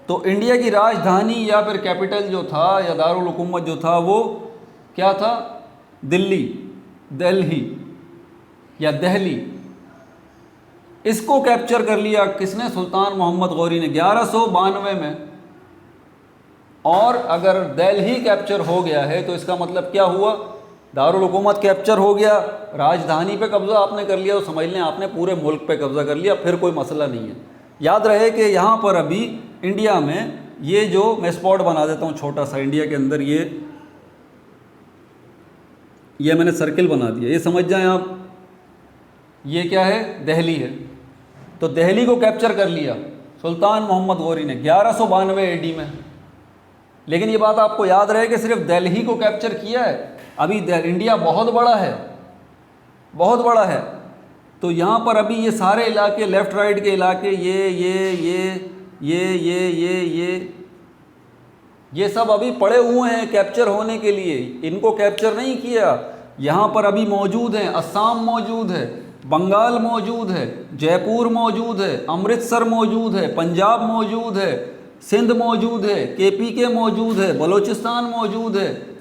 [SPEAKER 1] तो इंडिया की राजधानी या फिर कैपिटल जो था या दारुल हुकूमत जो था वो क्या था, दिल्ली, दिल्ली या दिल्ली। इसको कैप्चर कर लिया किसने, सुल्तान मोहम्मद गौरी ने 1192 में। और अगर दिल्ली कैप्चर हो गया है तो इसका मतलब क्या हुआ, दारुल हुकूमत कैप्चर हो गया, राजधानी पे कब्ज़ा आपने कर लिया, तो समझ लें आपने पूरे मुल्क पे कब्ज़ा कर लिया, फिर कोई मसला नहीं है। याद रहे कि यहाँ पर अभी इंडिया में ये जो मैं स्पॉट बना देता हूँ छोटा सा, इंडिया के अंदर ये मैंने सर्किल बना दिया, ये समझ जाएं आप, ये क्या है, दिल्ली है। तो दिल्ली को कैप्चर कर लिया सुल्तान मोहम्मद गौरी ने 1192 AD में। लेकिन ये बात आपको याद रहे कि सिर्फ दिल्ली को कैप्चर किया है, अभी इंडिया बहुत बड़ा है, बहुत बड़ा है। तो यहाँ पर अभी ये सारे इलाके, लेफ़्ट राइट के इलाके, ये सब अभी पड़े हुए हैं कैप्चर होने के लिए, इनको कैप्चर नहीं किया। यहाँ पर अभी मौजूद हैं, असम मौजूद है, बंगाल मौजूद है, जयपुर मौजूद है, अमृतसर मौजूद है, पंजाब मौजूद है, सिंध मौजूद है, KPK मौजूद है, बलूचिस्तान मौजूद है,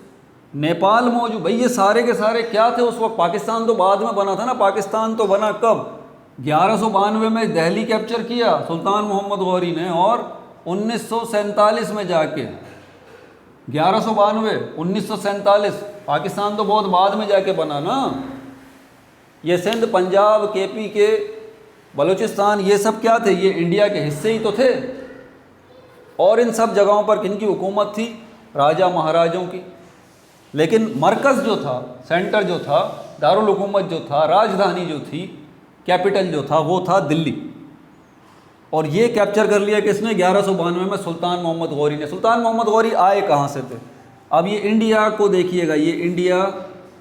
[SPEAKER 1] नेपाल मौजूद। भाई ये सारे के सारे क्या थे उस वक्त, पाकिस्तान तो बाद में बना था ना, पाकिस्तान तो बना कब, 1192 में दिल्ली कैप्चर किया सुल्तान मोहम्मद गौरी ने, और 1947 में जाके 1192, 1947, पाकिस्तान तो बहुत बाद में जाके बना ना। ये सिंध, पंजाब, केपी के, बलूचिस्तान, ये सब क्या थे? ये इंडिया के हिस्से ही तो थे। और इन सब जगहों पर किनकी हुकूमत थी? राजा महाराजों की। लेकिन मरकज़ जो था, सेंटर जो था, दारुल हुकूमत जो था, राजधानी जो थी, कैपिटल जो था, वो था दिल्ली। और ये कैप्चर कर लिया किसने? 1192 में सुल्तान मोहम्मद गौरी ने। सुल्तान मोहम्मद गौरी आए कहाँ से थे? अब ये इंडिया को देखिएगा, ये इंडिया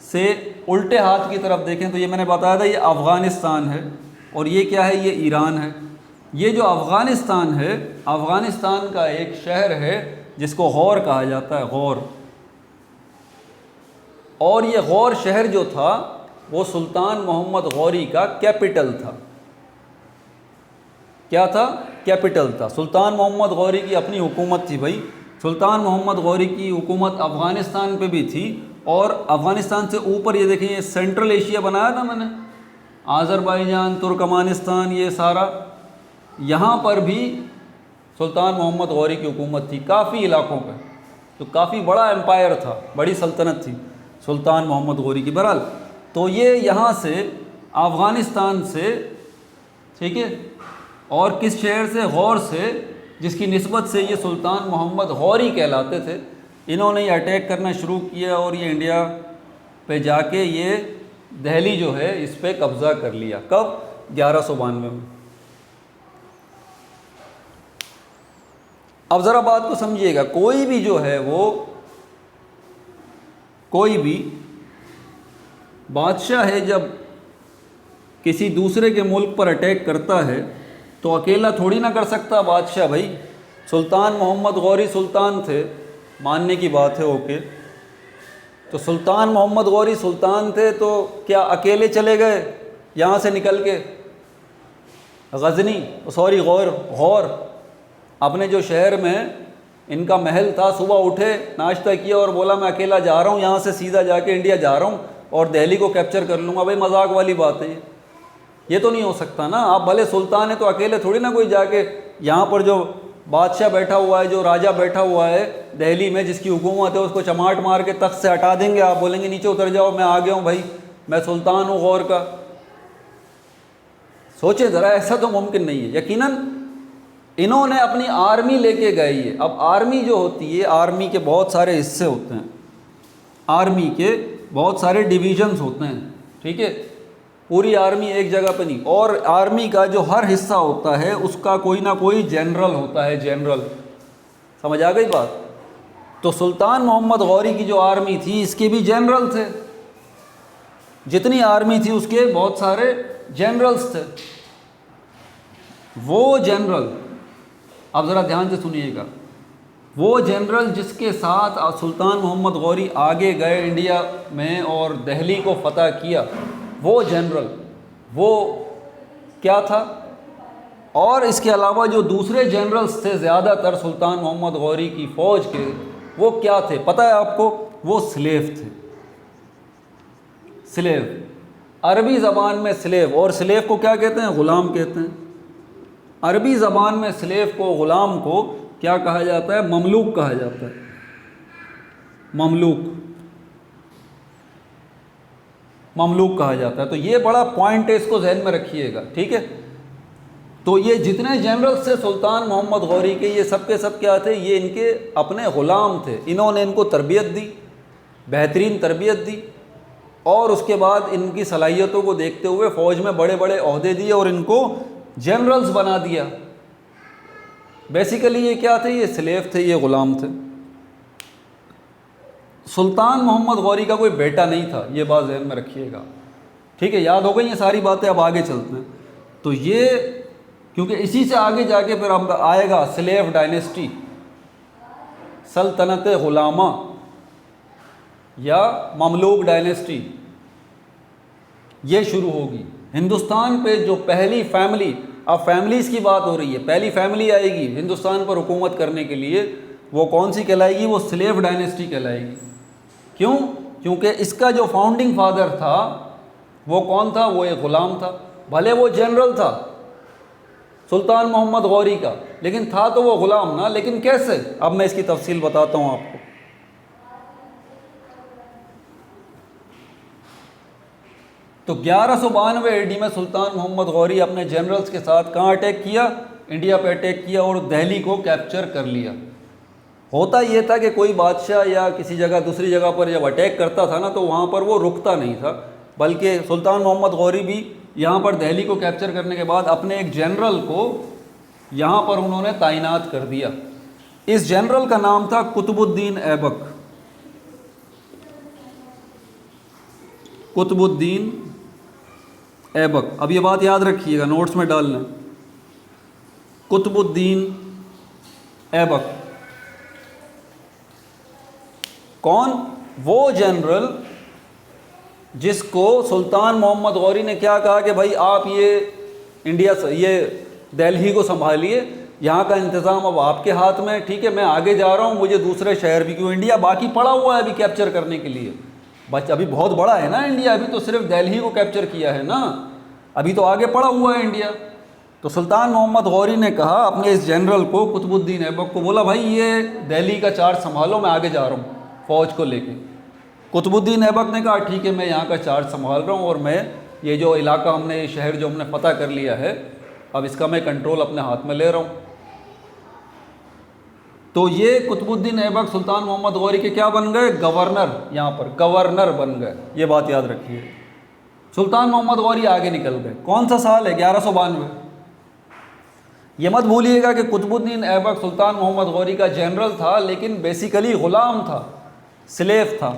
[SPEAKER 1] से उल्टे हाथ की तरफ देखें तो ये मैंने बताया था, ये अफ़गानिस्तान है और ये क्या है? ये ईरान है। ये जो अफ़गानिस्तान है, अफ़गानिस्तान का एक शहर है जिसको गौर कहा जाता है, गौर। और ये गौर शहर जो था वो सुल्तान मोहम्मद गौरी का कैपिटल था। क्या था? कैपिटल था। सुल्तान मोहम्मद गौरी की अपनी हुकूमत थी भाई। सुल्तान मोहम्मद गौरी की हुकूमत अफ़गानिस्तान पे भी थी और अफ़गानिस्तान से ऊपर ये देखिए, ये सेंट्रल एशिया बनाया था मैंने, आज़रबाईजान, तुर्कमानिस्तान, ये सारा, यहाँ पर भी सुल्तान मोहम्मद गौरी की हुकूमत थी काफ़ी इलाकों पर। तो काफ़ी बड़ा एम्पायर था, बड़ी सल्तनत थी सुल्तान मोहम्मद गौरी की। बहरहाल तो ये यहाँ से अफ़गानिस्तान से, ठीक है, और किस शहर से? गौर से, जिसकी निस्बत से ये सुल्तान मोहम्मद गौरी कहलाते थे। इन्होंने ये अटैक करना शुरू किया और ये इंडिया पे जाके ये दिल्ली जो है इस पे कब्ज़ा कर लिया। कब? 1192 में। अब ज़रा बात को समझिएगा, कोई भी जो है वो, कोई भी बादशाह है जब किसी दूसरे के मुल्क पर अटैक करता है तो अकेला थोड़ी ना कर सकता बादशाह भाई। सुल्तान मोहम्मद गौरी सुल्तान थे, मानने की बात है, ओके। तो सुल्तान मोहम्मद गौरी सुल्तान थे तो क्या अकेले चले गए यहाँ से निकल के गज़नी, सॉरी गौर अपने जो शहर में इनका महल था, सुबह उठे, नाश्ता किया और बोला मैं अकेला जा रहा हूँ, यहाँ से सीधा जाके इंडिया जा रहा हूँ और दिल्ली को कैप्चर कर लूँगा? भाई मजाक वाली बात है ये तो नहीं हो सकता ना। आप भले सुल्तान है तो अकेले थोड़ी ना कोई जाके, यहाँ पर जो बादशाह बैठा हुआ है, जो राजा बैठा हुआ है दिल्ली में, जिसकी हुकूमत है, उसको चमाट मार के तख्त से हटा देंगे? आप बोलेंगे नीचे उतर जाओ, मैं आ गया हूँ भाई, मैं सुल्तान हूँ गौर का। सोचे ज़रा, ऐसा तो मुमकिन नहीं है। यकीनन इन्होंने अपनी आर्मी लेके गई है। अब आर्मी जो होती है, आर्मी के बहुत सारे हिस्से होते हैं, आर्मी के बहुत सारे डिविजन्स होते हैं, ठीक है। पूरी आर्मी एक जगह पर नहीं। और आर्मी का जो हर हिस्सा होता है उसका कोई ना कोई जनरल होता है, जनरल। समझ आ गई बात? तो सुल्तान मोहम्मद गौरी की जो आर्मी थी, इसके भी जनरल थे। जितनी आर्मी थी उसके बहुत सारे जनरल्स थे। वो जनरल, अब ज़रा ध्यान से सुनिएगा, वो जनरल जिसके साथ सुल्तान मोहम्मद गौरी आगे गए इंडिया में और दिल्ली को फतह किया, वो जनरल वो क्या था? और इसके अलावा जो दूसरे जनरल्स थे ज़्यादातर सुल्तान मोहम्मद गौरी की फ़ौज के, वो क्या थे पता है आपको? वो स्लेव थे। स्लेव, अरबी ज़बान में स्लेव, और स्लेव को क्या कहते हैं? ग़ुलाम कहते हैं। अरबी ज़बान में स्लेव को, ग़ुलाम को क्या कहा जाता है? ममलूक कहा जाता है। ममलूक कहा जाता है। तो ये बड़ा पॉइंट है, इसको जहन में रखिएगा, ठीक है। तो ये जितने जनरल्स थे सुल्तान मोहम्मद गौरी के, ये सब के सब क्या थे? ये इनके अपने ग़ुलाम थे। इन्होंने इनको तरबियत दी, बेहतरीन तरबियत दी, और उसके बाद इनकी सलाहियतों को देखते हुए फ़ौज में बड़े बड़े ओहदे दिए और इनको जनरल्स बना दिया। बेसिकली ये क्या थे? ये स्लेव थे, ये ग़ुलाम थे। सुल्तान मोहम्मद गौरी का कोई बेटा नहीं था, ये बात ज़हन में रखिएगा, ठीक है। याद हो गई ये सारी बातें। अब आगे चलते हैं। तो ये, क्योंकि इसी से आगे जाके फिर अब आएगा स्लेव डायनेस्टी, सल्तनत ग़ुलामा या ममलूक डायनेस्टी, ये शुरू होगी हिंदुस्तान पे। जो पहली फैमिली, अब फैमिलीज़ की बात हो रही है, पहली फैमिली आएगी हिंदुस्तान पर हुकूमत करने के लिए, वो कौन सी कहलाएगी? वो स्लेव डायनेस्टी कहलाएगी। क्यों? क्योंकि इसका जो फाउंडिंग फादर था वो कौन था? वो एक ग़ुलाम था। भले वो जनरल था सुल्तान मोहम्मद गौरी का, लेकिन था तो वो ग़ुलाम ना। लेकिन कैसे? अब मैं इसकी तफसील बताता हूँ आपको। तो 1192 एडी में सुल्तान मोहम्मद गौरी अपने जनरल्स के साथ कहाँ अटैक किया? इंडिया पे अटैक किया और दिल्ली को कैप्चर कर लिया। होता ये था कि कोई बादशाह या किसी जगह दूसरी जगह पर जब अटैक करता था ना तो वहाँ पर वो रुकता नहीं था, बल्कि सुल्तान मोहम्मद गौरी भी यहाँ पर दिल्ली को कैप्चर करने के बाद अपने एक जनरल को यहाँ पर उन्होंने तैनात कर दिया। इस जनरल का नाम था कुतुबुद्दीन ऐबक। कुतुबुद्दीन ऐबक, अब ये बात याद रखिएगा, नोट्स में डालना। कुतुबुद्दीन ऐबक कौन? वो जनरल जिसको सुल्तान मोहम्मद गौरी ने क्या कहा कि भाई आप ये इंडिया से ये दिल्ली को संभालिए, यहाँ का इंतज़ाम अब आपके हाथ में, ठीक है, मैं आगे जा रहा हूँ, मुझे दूसरे शहर भी, क्यों इंडिया बाकी पड़ा हुआ है अभी कैप्चर करने के लिए, बस अभी बहुत बड़ा है ना इंडिया, अभी तो सिर्फ दिल्ली को कैप्चर किया है ना, अभी तो आगे पड़ा हुआ है इंडिया। तो सुल्तान मोहम्मद गौरी ने कहा अपने इस जनरल को, कुतुबुद्दीन ऐबक को, बोला भाई ये दिल्ली का चार्ज संभालो, मैं आगे जा रहा हूँ फ़ौज को लेके। कुतुबुद्दीन ऐबक ने कहा ठीक है, मैं यहाँ का चार्ज संभाल रहा हूँ और मैं ये जो इलाका हमने, ये शहर जो हमने फ़तह कर लिया है, अब इसका मैं कंट्रोल अपने हाथ में ले रहा हूँ। तो ये कुतुबुद्दीन ऐबक सुल्तान मोहम्मद गौरी के क्या बन गए? गवर्नर, यहाँ पर गवर्नर बन गए। ये बात याद रखिए। सुल्तान मोहम्मद गौरी आगे निकल गए। कौन सा साल है? 1192। ये मत भूलिएगा कि कुतुबुद्दीन ऐबक सुल्तान मोहम्मद गौरी का जनरल था, लेकिन बेसिकली ग़ुलाम था, स्लेव था।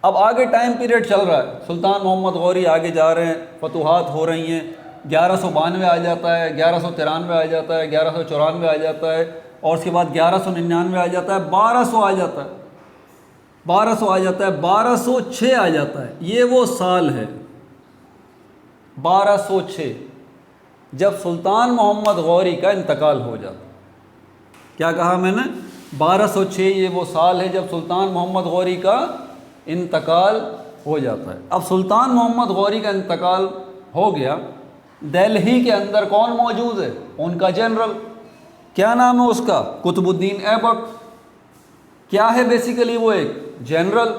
[SPEAKER 1] अब आगे टाइम पीरियड चल रहा है, सुल्तान मोहम्मद गौरी आगे जा रहे हैं, फतूहात हो रही हैं, 1192 आ जाता है, 1193 आ जाता है, 1194 आ जाता है, और उसके बाद 1199 आ जाता है, 1200 आ जाता है, 1200 आ जाता है, 1206 आ जाता है। ये वो साल है 1206 जब सुल्तान मोहम्मद गौरी का इंतकाल हो जाता। क्या कहा मैंने? 1206 ये वो साल है जब सुल्तान मोहम्मद गौरी का इंतकाल हो जाता है। अब सुल्तान मोहम्मद गौरी का इंतकाल हो गया, दिल्ली के अंदर कौन मौजूद है? उनका जनरल। क्या नाम है उसका? कुतुबुद्दीन ऐबक। क्या है बेसिकली? वो एक जनरल।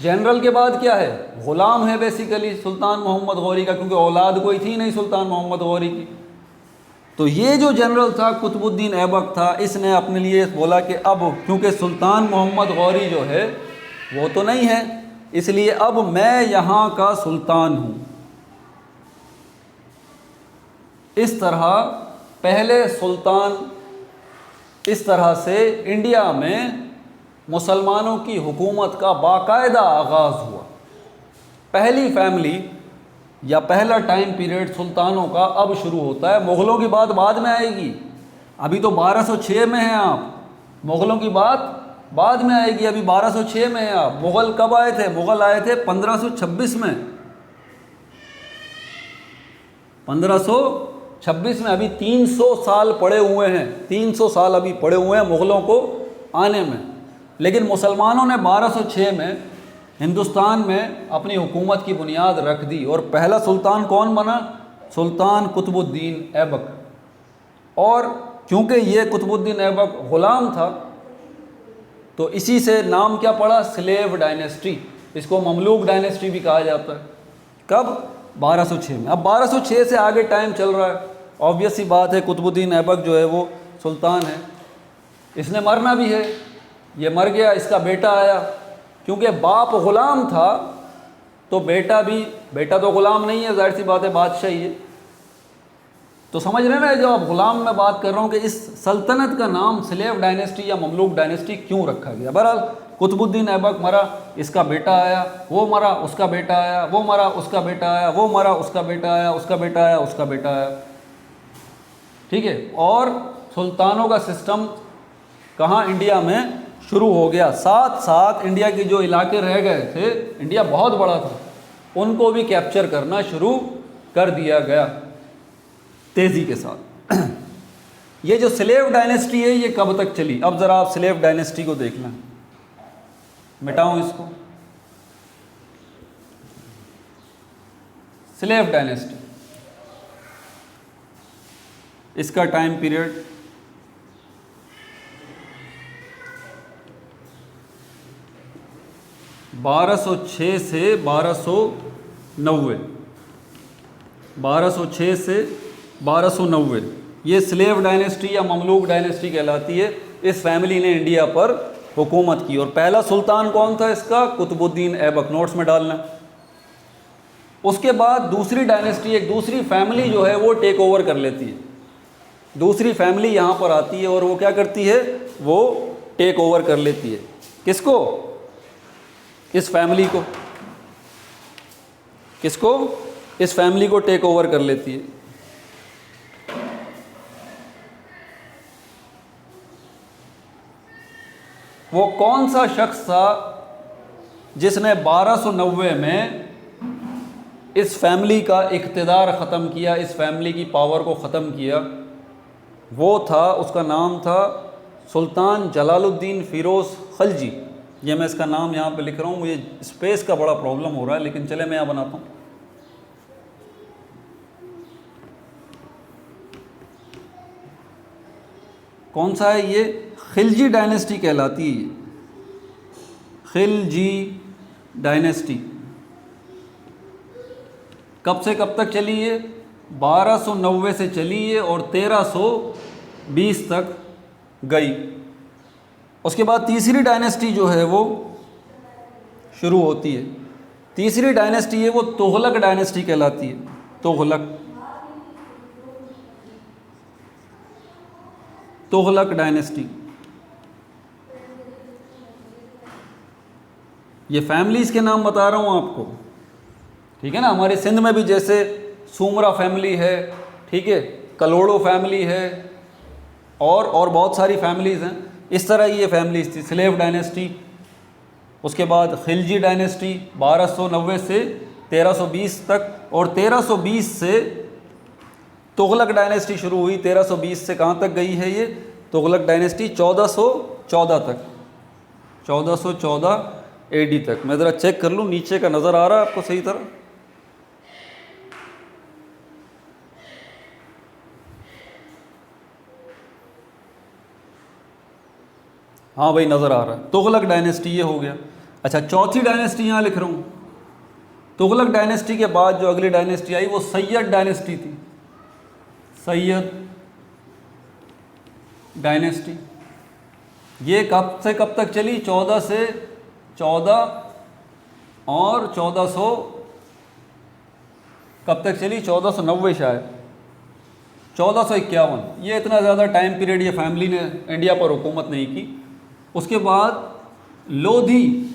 [SPEAKER 1] जनरल के बाद क्या है? ग़ुलाम है बेसिकली सुल्तान मोहम्मद गौरी का, क्योंकि औलाद कोई थी नहीं सुल्तान मोहम्मद गौरी की। तो ये जो जनरल था कुतुबुद्दीन ऐबक था, इसने अपने लिए बोला कि अब क्योंकि सुल्तान मोहम्मद गौरी जो है वो तो नहीं है, इसलिए अब मैं यहाँ का सुल्तान हूँ। इस तरह पहले सुल्तान, इस तरह से इंडिया में मुसलमानों की हुकूमत का बाकायदा आगाज़ हुआ। पहली फैमिली या पहला टाइम पीरियड सुल्तानों का अब शुरू होता है। मुग़लों की बात बाद में आएगी, अभी तो 1206 में हैं आप, मुग़लों की बात बाद में आएगी, अभी 1206 में हैं आप। मुग़ल कब आए थे? मुग़ल आए थे 1526 में, 1526 में। अभी 300 साल पड़े हुए हैं, 300 साल अभी पड़े हुए हैं मुग़लों को आने में। लेकिन मुसलमानों ने 1206 में हिंदुस्तान में अपनी हुकूमत की बुनियाद रख दी, और पहला सुल्तान कौन बना? सुल्तान कुतुबुद्दीन ऐबक। और क्योंकि ये कुतुबुद्दीन ऐबक ग़ुलाम था, तो इसी से नाम क्या पड़ा? Slave dynasty. इसको ममलूक डायनेस्टी भी कहा जाता है। कब? 1206 में। अब 1206 से आगे टाइम चल रहा है, ऑब्वियस सी बात है कुतुबुद्दीन ऐबक जो है वो सुल्तान है, इसने मरना भी है। ये मर गया, इसका बेटा आया। क्योंकि बाप ग़ुलाम था तो बेटा भी, बेटा तो ग़ुलाम नहीं है, जाहिर सी बात है, बादशाही है। तो समझ रहे ना, जो अब ग़ुलाम मैं बात कर रहा हूँ कि इस सल्तनत का नाम स्लेव डायनेस्टी या ममलूक डायनेस्टी क्यों रखा गया। बहरहाल कुतुबुद्दीन ऐबक मरा, इसका बेटा आया, वो मरा, उसका बेटा आया, वो मरा, उसका बेटा आया, वो मरा, उसका बेटा आया, उसका बेटा आया, उसका बेटा आया। ठीक है। और सुल्तानों का सिस्टम कहाँ? इंडिया में शुरू हो गया। साथ साथ इंडिया के जो इलाके रह गए थे, इंडिया बहुत बड़ा था, उनको भी कैप्चर करना शुरू कर दिया गया तेज़ी के साथ। ये जो स्लेव डायनेस्टी है ये कब तक चली? अब ज़रा आप स्लेव डायनेस्टी को देख लें। मिटाऊं इसको। स्लेव डायनेस्टी, इसका टाइम पीरियड 1206 से 1200 1206 से 1290 ये स्लेव डायनेस्टी या ममलूक डायनेस्टी कहलाती है। इस फैमिली ने इंडिया पर हुकूमत की। और पहला सुल्तान कौन था इसका? कुतुबुद्दीन ऐबक, नोट्स में डालना। उसके बाद दूसरी डायनेस्टी, एक दूसरी फैमिली जो है वो टेक ओवर कर लेती है। दूसरी फैमिली यहाँ पर आती है और वो क्या करती है? वो टेक ओवर कर लेती है। किसको? इस फैमिली को। किसको? इस फैमिली को टेक ओवर कर लेती है। वो कौन सा शख्स था जिसने 1290 में इस फैमिली का इक़्तिदार ख़त्म किया, इस फैमिली की पावर को ख़त्म किया? वो था, उसका नाम था सुल्तान जलालुद्दीन फ़िरोज़ खलजी। ये मैं इसका नाम यहाँ पे लिख रहा हूँ, मुझे स्पेस का बड़ा प्रॉब्लम हो रहा है, लेकिन चले मैं यहाँ बनाता हूँ। कौन सा है ये? खिलजी डायनेस्टी कहलाती है। खिलजी डायनेस्टी कब से कब तक चली है? 1290 से चली है और 1320 तक गई। उसके बाद तीसरी डायनेस्टी जो है वो शुरू होती है। तीसरी डायनेस्टी है वो तुगलक डायनेस्टी कहलाती है। तुगलक डायनेस्टी। ये फैमिलीज़ के नाम बता रहा हूँ आपको, ठीक है ना। हमारे सिंध में भी जैसे सुमरा फैमिली है, ठीक है, कलोड़ो फैमिली है, और बहुत सारी फैमिलीज़ हैं। इस तरह ये फैमिलीज़ थी। स्लेव डायनेस्टी, उसके बाद खिलजी डायनेस्टी 1290 से 1320 तक, और 1320 से तुगलक डायनेस्टी शुरू हुई। 1320 से कहाँ तक गई है ये तुगलक डायनेस्टी? 1414 तक, 1414 AD तक। मैं ज़रा चेक कर लूँ नीचे का नज़र आ रहा है आपको सही तरह? हाँ भाई, नज़र आ रहा है। तुगलक डायनेस्टी ये हो गया। अच्छा, चौथी डायनेस्टी यहाँ लिख रहा हूँ। तुगलक डायनेस्टी के बाद जो अगली डायनेस्टी आई वो सैयद डायनेस्टी थी। सैयद डायनेस्टी ये कब से कब तक चली? 14 से 14 और 1400 कब तक चली? 1490 शायद, 1451। ये इतना ज़्यादा टाइम पीरियड ये फैमिली ने इंडिया पर हुकूमत नहीं की। उसके बाद लोधी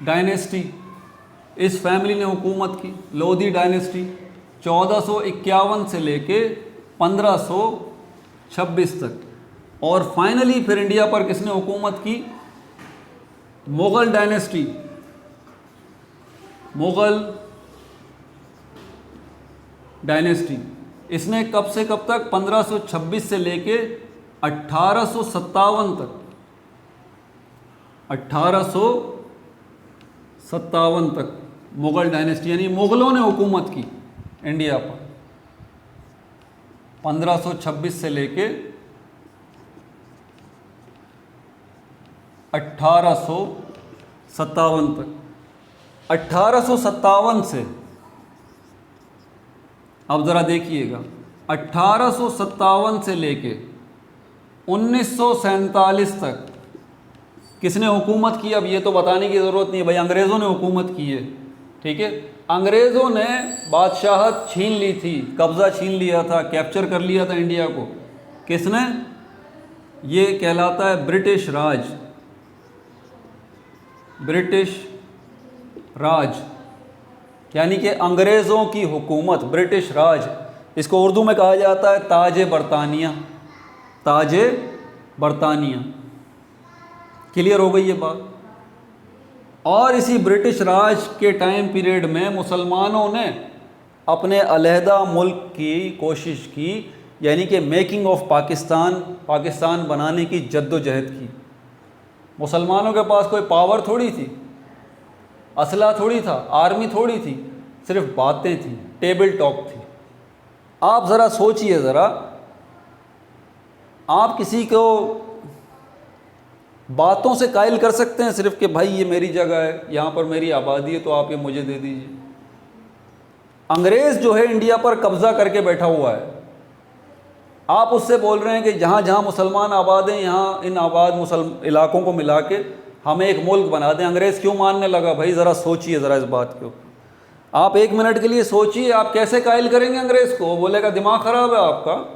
[SPEAKER 1] डायनेस्टी, इस फैमिली ने हुकूमत की। लोधी डायनेस्टी 1451 से लेके 1526 तक। और फाइनली फिर इंडिया पर किसने हुकूमत की? मुग़ल डायनेस्टी। मुग़ल डायनेस्टी इसने कब से कब तक? 1526 से लेके 1857 तक, 1857 तक मुग़ल डायनेस्टी, यानी मुग़लों ने हुकूमत की इंडिया पर 1526 से लेके 1857 तक। 1857 से, अब ज़रा देखिएगा, 1857 से लेके 1947 तक किसने हुकूमत की? अब ये तो बताने की ज़रूरत नहीं है भाई, अंग्रेज़ों ने हुकूमत की है, ठीक है। अंग्रेज़ों ने बादशाहत छीन ली थी, कब्ज़ा छीन लिया था, कैप्चर कर लिया था इंडिया को। किसने? ये कहलाता है ब्रिटिश राज। ब्रिटिश राज यानी कि अंग्रेज़ों की हुकूमत, ब्रिटिश राज। इसको उर्दू में कहा जाता है ताज बरतानिया। ताज बरतानिया। क्लियर हो गई ये बात? और इसी ब्रिटिश राज के टाइम पीरियड में मुसलमानों ने अपने अलहदा मुल्क की कोशिश की, यानी कि मेकिंग ऑफ पाकिस्तान, पाकिस्तान बनाने की जद्दोजहद की। मुसलमानों के पास कोई पावर थोड़ी थी, असला थोड़ी था, आर्मी थोड़ी थी, सिर्फ बातें थी, टेबल टॉक थी। आप ज़रा सोचिए, ज़रा आप किसी को बातों से कायल कर सकते हैं सिर्फ कि भाई ये मेरी जगह है, यहाँ पर मेरी आबादी है, तो आप ये मुझे दे दीजिए। अंग्रेज़ जो है इंडिया पर कब्ज़ा करके बैठा हुआ है। आप उससे बोल रहे हैं कि जहाँ जहाँ मुसलमान आबाद हैं, यहाँ इन आबाद मुसलमान इलाकों को मिला के हमें एक मुल्क बना दें। अंग्रेज़ क्यों मानने लगा भाई? ज़रा सोचिए ज़रा इस बात के ऊपर। आप एक मिनट के लिए सोचिए, आप कैसे कायल करेंगे अंग्रेज़ को? वो बोलेगा दिमाग ख़राब है आपका,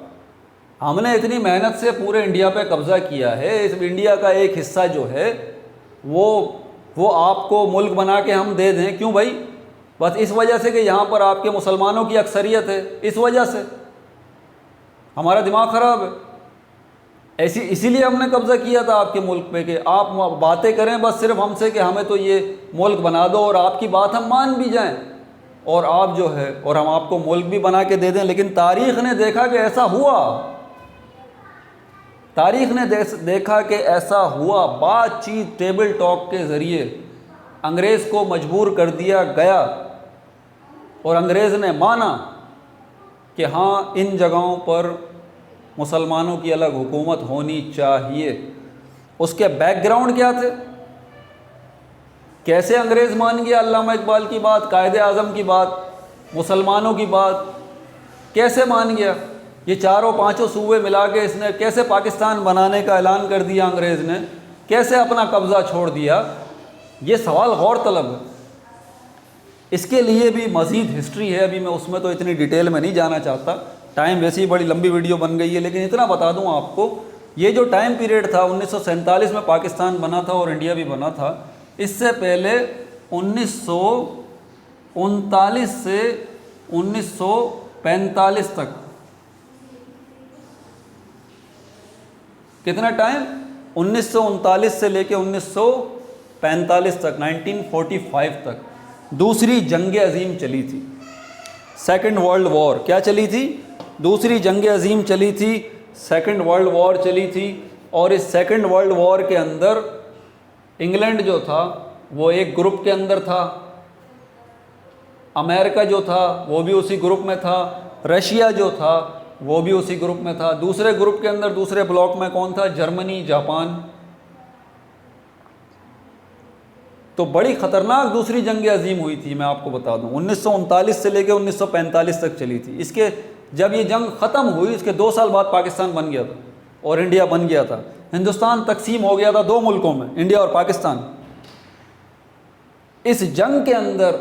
[SPEAKER 1] हमने इतनी मेहनत से पूरे इंडिया पे कब्ज़ा किया है, इस इंडिया का एक हिस्सा जो है वो आपको मुल्क बना के हम दे दें। क्यों भाई? बस इस वजह से कि यहाँ पर आपके मुसलमानों की अक्सरियत है, इस वजह से हमारा दिमाग ख़राब है। इसीलिए हमने कब्ज़ा किया था आपके मुल्क पे कि आप बातें करें बस सिर्फ हमसे कि हमें तो ये मुल्क बना दो, और आपकी बात हम मान भी जाएं, और आप जो है और हम आपको मुल्क भी बना के दे दें। लेकिन तारीख़ ने देखा कि ऐसा हुआ, तारीख़ ने देखा कि ऐसा हुआ। बातचीत, टेबल टॉक के ज़रिए अंग्रेज़ को मजबूर कर दिया गया, और अंग्रेज़ ने माना कि हाँ इन जगहों पर मुसलमानों की अलग हुकूमत होनी चाहिए। उसके बैकग्राउंड क्या थे? कैसे अंग्रेज़ मान गया अल्लामा इकबाल की बात, कायदे आज़म की बात, मुसलमानों की बात? कैसे मान गया? ये चारों पांचों सूबे मिला के इसने कैसे पाकिस्तान बनाने का ऐलान कर दिया अंग्रेज़ ने? कैसे अपना कब्ज़ा छोड़ दिया? ये सवाल गौर तलब है। इसके लिए भी मज़ीद हिस्ट्री है, अभी मैं उसमें तो इतनी डिटेल में नहीं जाना चाहता, टाइम वैसे ही बड़ी लंबी वीडियो बन गई है। लेकिन इतना बता दूं आपको, ये जो टाइम पीरियड था 1947 में पाकिस्तान बना था और इंडिया भी बना था, इससे पहले 1939 से 1945 तक कितना टाइम? 1939 से लेके 1945 तक, 1945 तक दूसरी जंग अज़ीम चली थी। सेकंड वर्ल्ड वॉर क्या चली थी? दूसरी जंग अज़ीम चली थी, सेकंड वर्ल्ड वॉर चली थी। और इस सेकंड वर्ल्ड वॉर के अंदर इंग्लैंड जो था वो एक ग्रुप के अंदर था, अमेरिका जो था वो भी उसी ग्रुप में था, रशिया जो था वो भी उसी ग्रुप में था। दूसरे ग्रुप के अंदर, दूसरे ब्लॉक में कौन था? Germany, Japan. तो बड़ी ख़तरनाक दूसरी जंग अज़ीम हुई थी, मैं आपको बता दूं। 1939 से लेकर 1945 तक चली थी। इसके जब ये जंग ख़त्म हुई, इसके 2 साल बाद पाकिस्तान बन गया था और इंडिया बन गया था। हिंदुस्तान तकसीम हो गया था 2 मुल्कों में, इंडिया और पाकिस्तान। इस जंग के अंदर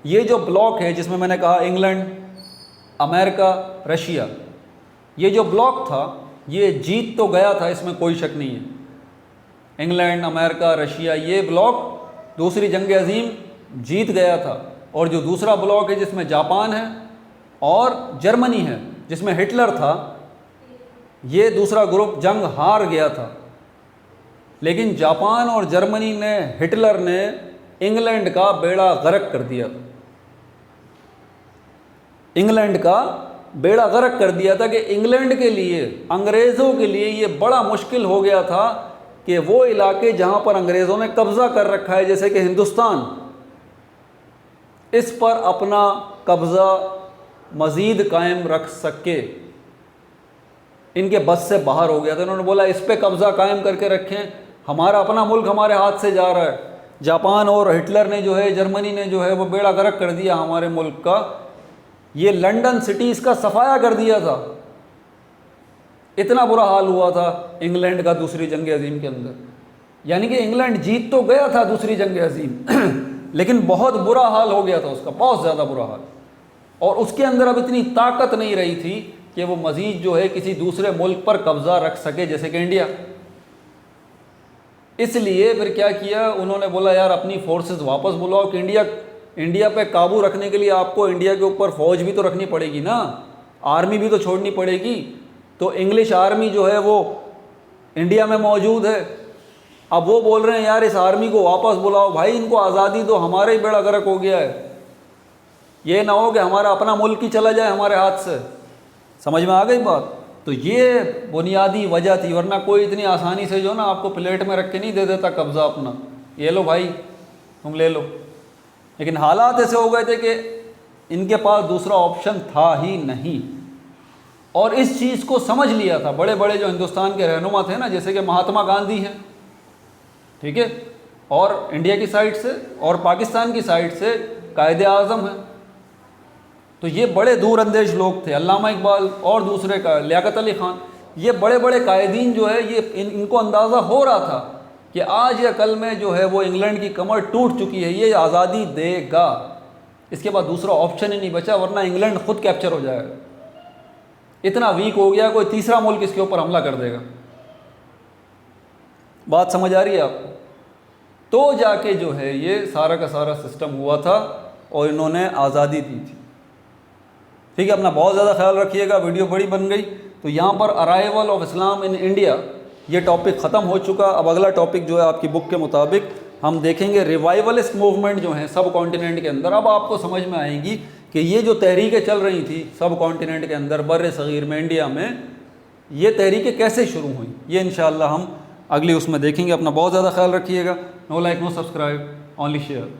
[SPEAKER 1] ये जो ब्लॉक है जिसमें मैंने कहा इंग्लैंड, अमेरिका, रशिया, ये जो ब्लॉक था ये जीत तो गया था, इसमें कोई शक नहीं है। इंग्लैंड, अमेरिका, रशिया, ये ब्लॉक दूसरी जंग अज़ीम जीत गया था। और जो दूसरा ब्लॉक है जिसमें जापान है और जर्मनी है, जिसमें हिटलर था, ये दूसरा ग्रुप जंग हार गया था। लेकिन जापान और जर्मनी ने, हिटलर ने इंग्लैंड का बेड़ा गर्क कर दिया। इंग्लैंड का बेड़ा गर्क कर दिया था कि इंग्लैंड के लिए, अंग्रेज़ों के लिए ये बड़ा मुश्किल हो गया था कि वो इलाके जहाँ पर अंग्रेज़ों ने कब्ज़ा कर रखा है, जैसे कि हिंदुस्तान, इस पर अपना कब्ज़ा मज़ीद कायम रख सके। इनके बस से बाहर हो गया था। उन्होंने बोला इस पे कब्ज़ा कायम करके रखें, हमारा अपना मुल्क हमारे हाथ से जा रहा है। जापान और हिटलर ने जो है, जर्मनी ने जो है वो बेड़ा गर्क कर दिया हमारे मुल्क का। ये लंदन सिटी इसका सफाया कर दिया था। इतना बुरा हाल हुआ था इंग्लैंड का दूसरी जंग अज़ीम के अंदर। यानी कि इंग्लैंड जीत तो गया था दूसरी जंग अज़ीम लेकिन बहुत बुरा हाल हो गया था उसका, बहुत ज़्यादा बुरा हाल। और उसके अंदर अब इतनी ताकत नहीं रही थी कि वो मज़ीद जो है किसी दूसरे मुल्क पर कब्ज़ा रख सके, जैसे कि इंडिया। इसलिए फिर क्या किया उन्होंने, बोला यार अपनी फोर्सेस वापस बुलाओ कि इंडिया पे काबू रखने के लिए आपको इंडिया के ऊपर फ़ौज भी तो रखनी पड़ेगी ना, आर्मी भी तो छोड़नी पड़ेगी। तो इंग्लिश आर्मी जो है वो इंडिया में मौजूद है। अब वो बोल रहे हैं यार इस आर्मी को वापस बुलाओ, भाई इनको आज़ादी दो, हमारा ही बेड़ा गर्क हो गया है। ये ना हो कि हमारा अपना मुल्क ही चला जाए हमारे हाथ से। समझ में आ गई बात? तो ये बुनियादी वजह थी, वरना कोई इतनी आसानी से जो ना आपको प्लेट में रख के नहीं दे देता कब्ज़ा अपना, ये लो भाई तुम ले लो। लेकिन हालात ऐसे हो गए थे कि इनके पास दूसरा ऑप्शन था ही नहीं। और इस चीज़ को समझ लिया था बड़े बड़े जो हिंदुस्तान के रहनुमा थे ना, जैसे कि महात्मा गांधी हैं, ठीक है, और इंडिया की साइड से और पाकिस्तान की साइड से कायदे आज़म है। तो ये बड़े दूरअंदेश लोग थे, अल्लामा इकबाल और दूसरे का लियाकत अली ख़ान, ये बड़े बड़े कायदीन जो है ये इनको अंदाज़ा हो रहा था कि आज या कल में जो है वो इंग्लैंड की कमर टूट चुकी है, ये आज़ादी देगा, इसके बाद दूसरा ऑप्शन ही नहीं बचा, वरना इंग्लैंड खुद कैप्चर हो जाएगा। इतना वीक हो गया, कोई तीसरा मुल्क इसके ऊपर हमला कर देगा। बात समझ आ रही है आपको? तो जाके जो है ये सारा का सारा सिस्टम हुआ था और इन्होंने आज़ादी दी थी। ठीक है, अपना बहुत ज़्यादा ख्याल रखिएगा। वीडियो बड़ी बन गई, तो यहाँ पर arrival of Islam in India ये टॉपिक ख़त्म हो चुका। अब अगला टॉपिक जो है आपकी बुक के मुताबिक हम देखेंगे रिवाइवलिस्ट मूवमेंट जो है सब कॉन्टिनेंट के अंदर। अब आपको समझ में आएंगी कि ये जो तहरीकें चल रही थी सब कॉन्टिनेंट के अंदर, बर सग़ीर में, इंडिया में, ये तहरीकें कैसे शुरू हुई, ये इंशाअल्लाह हम अगली उसमें देखेंगे। अपना बहुत ज़्यादा ख्याल रखिएगा। No like, no subscribe, only share.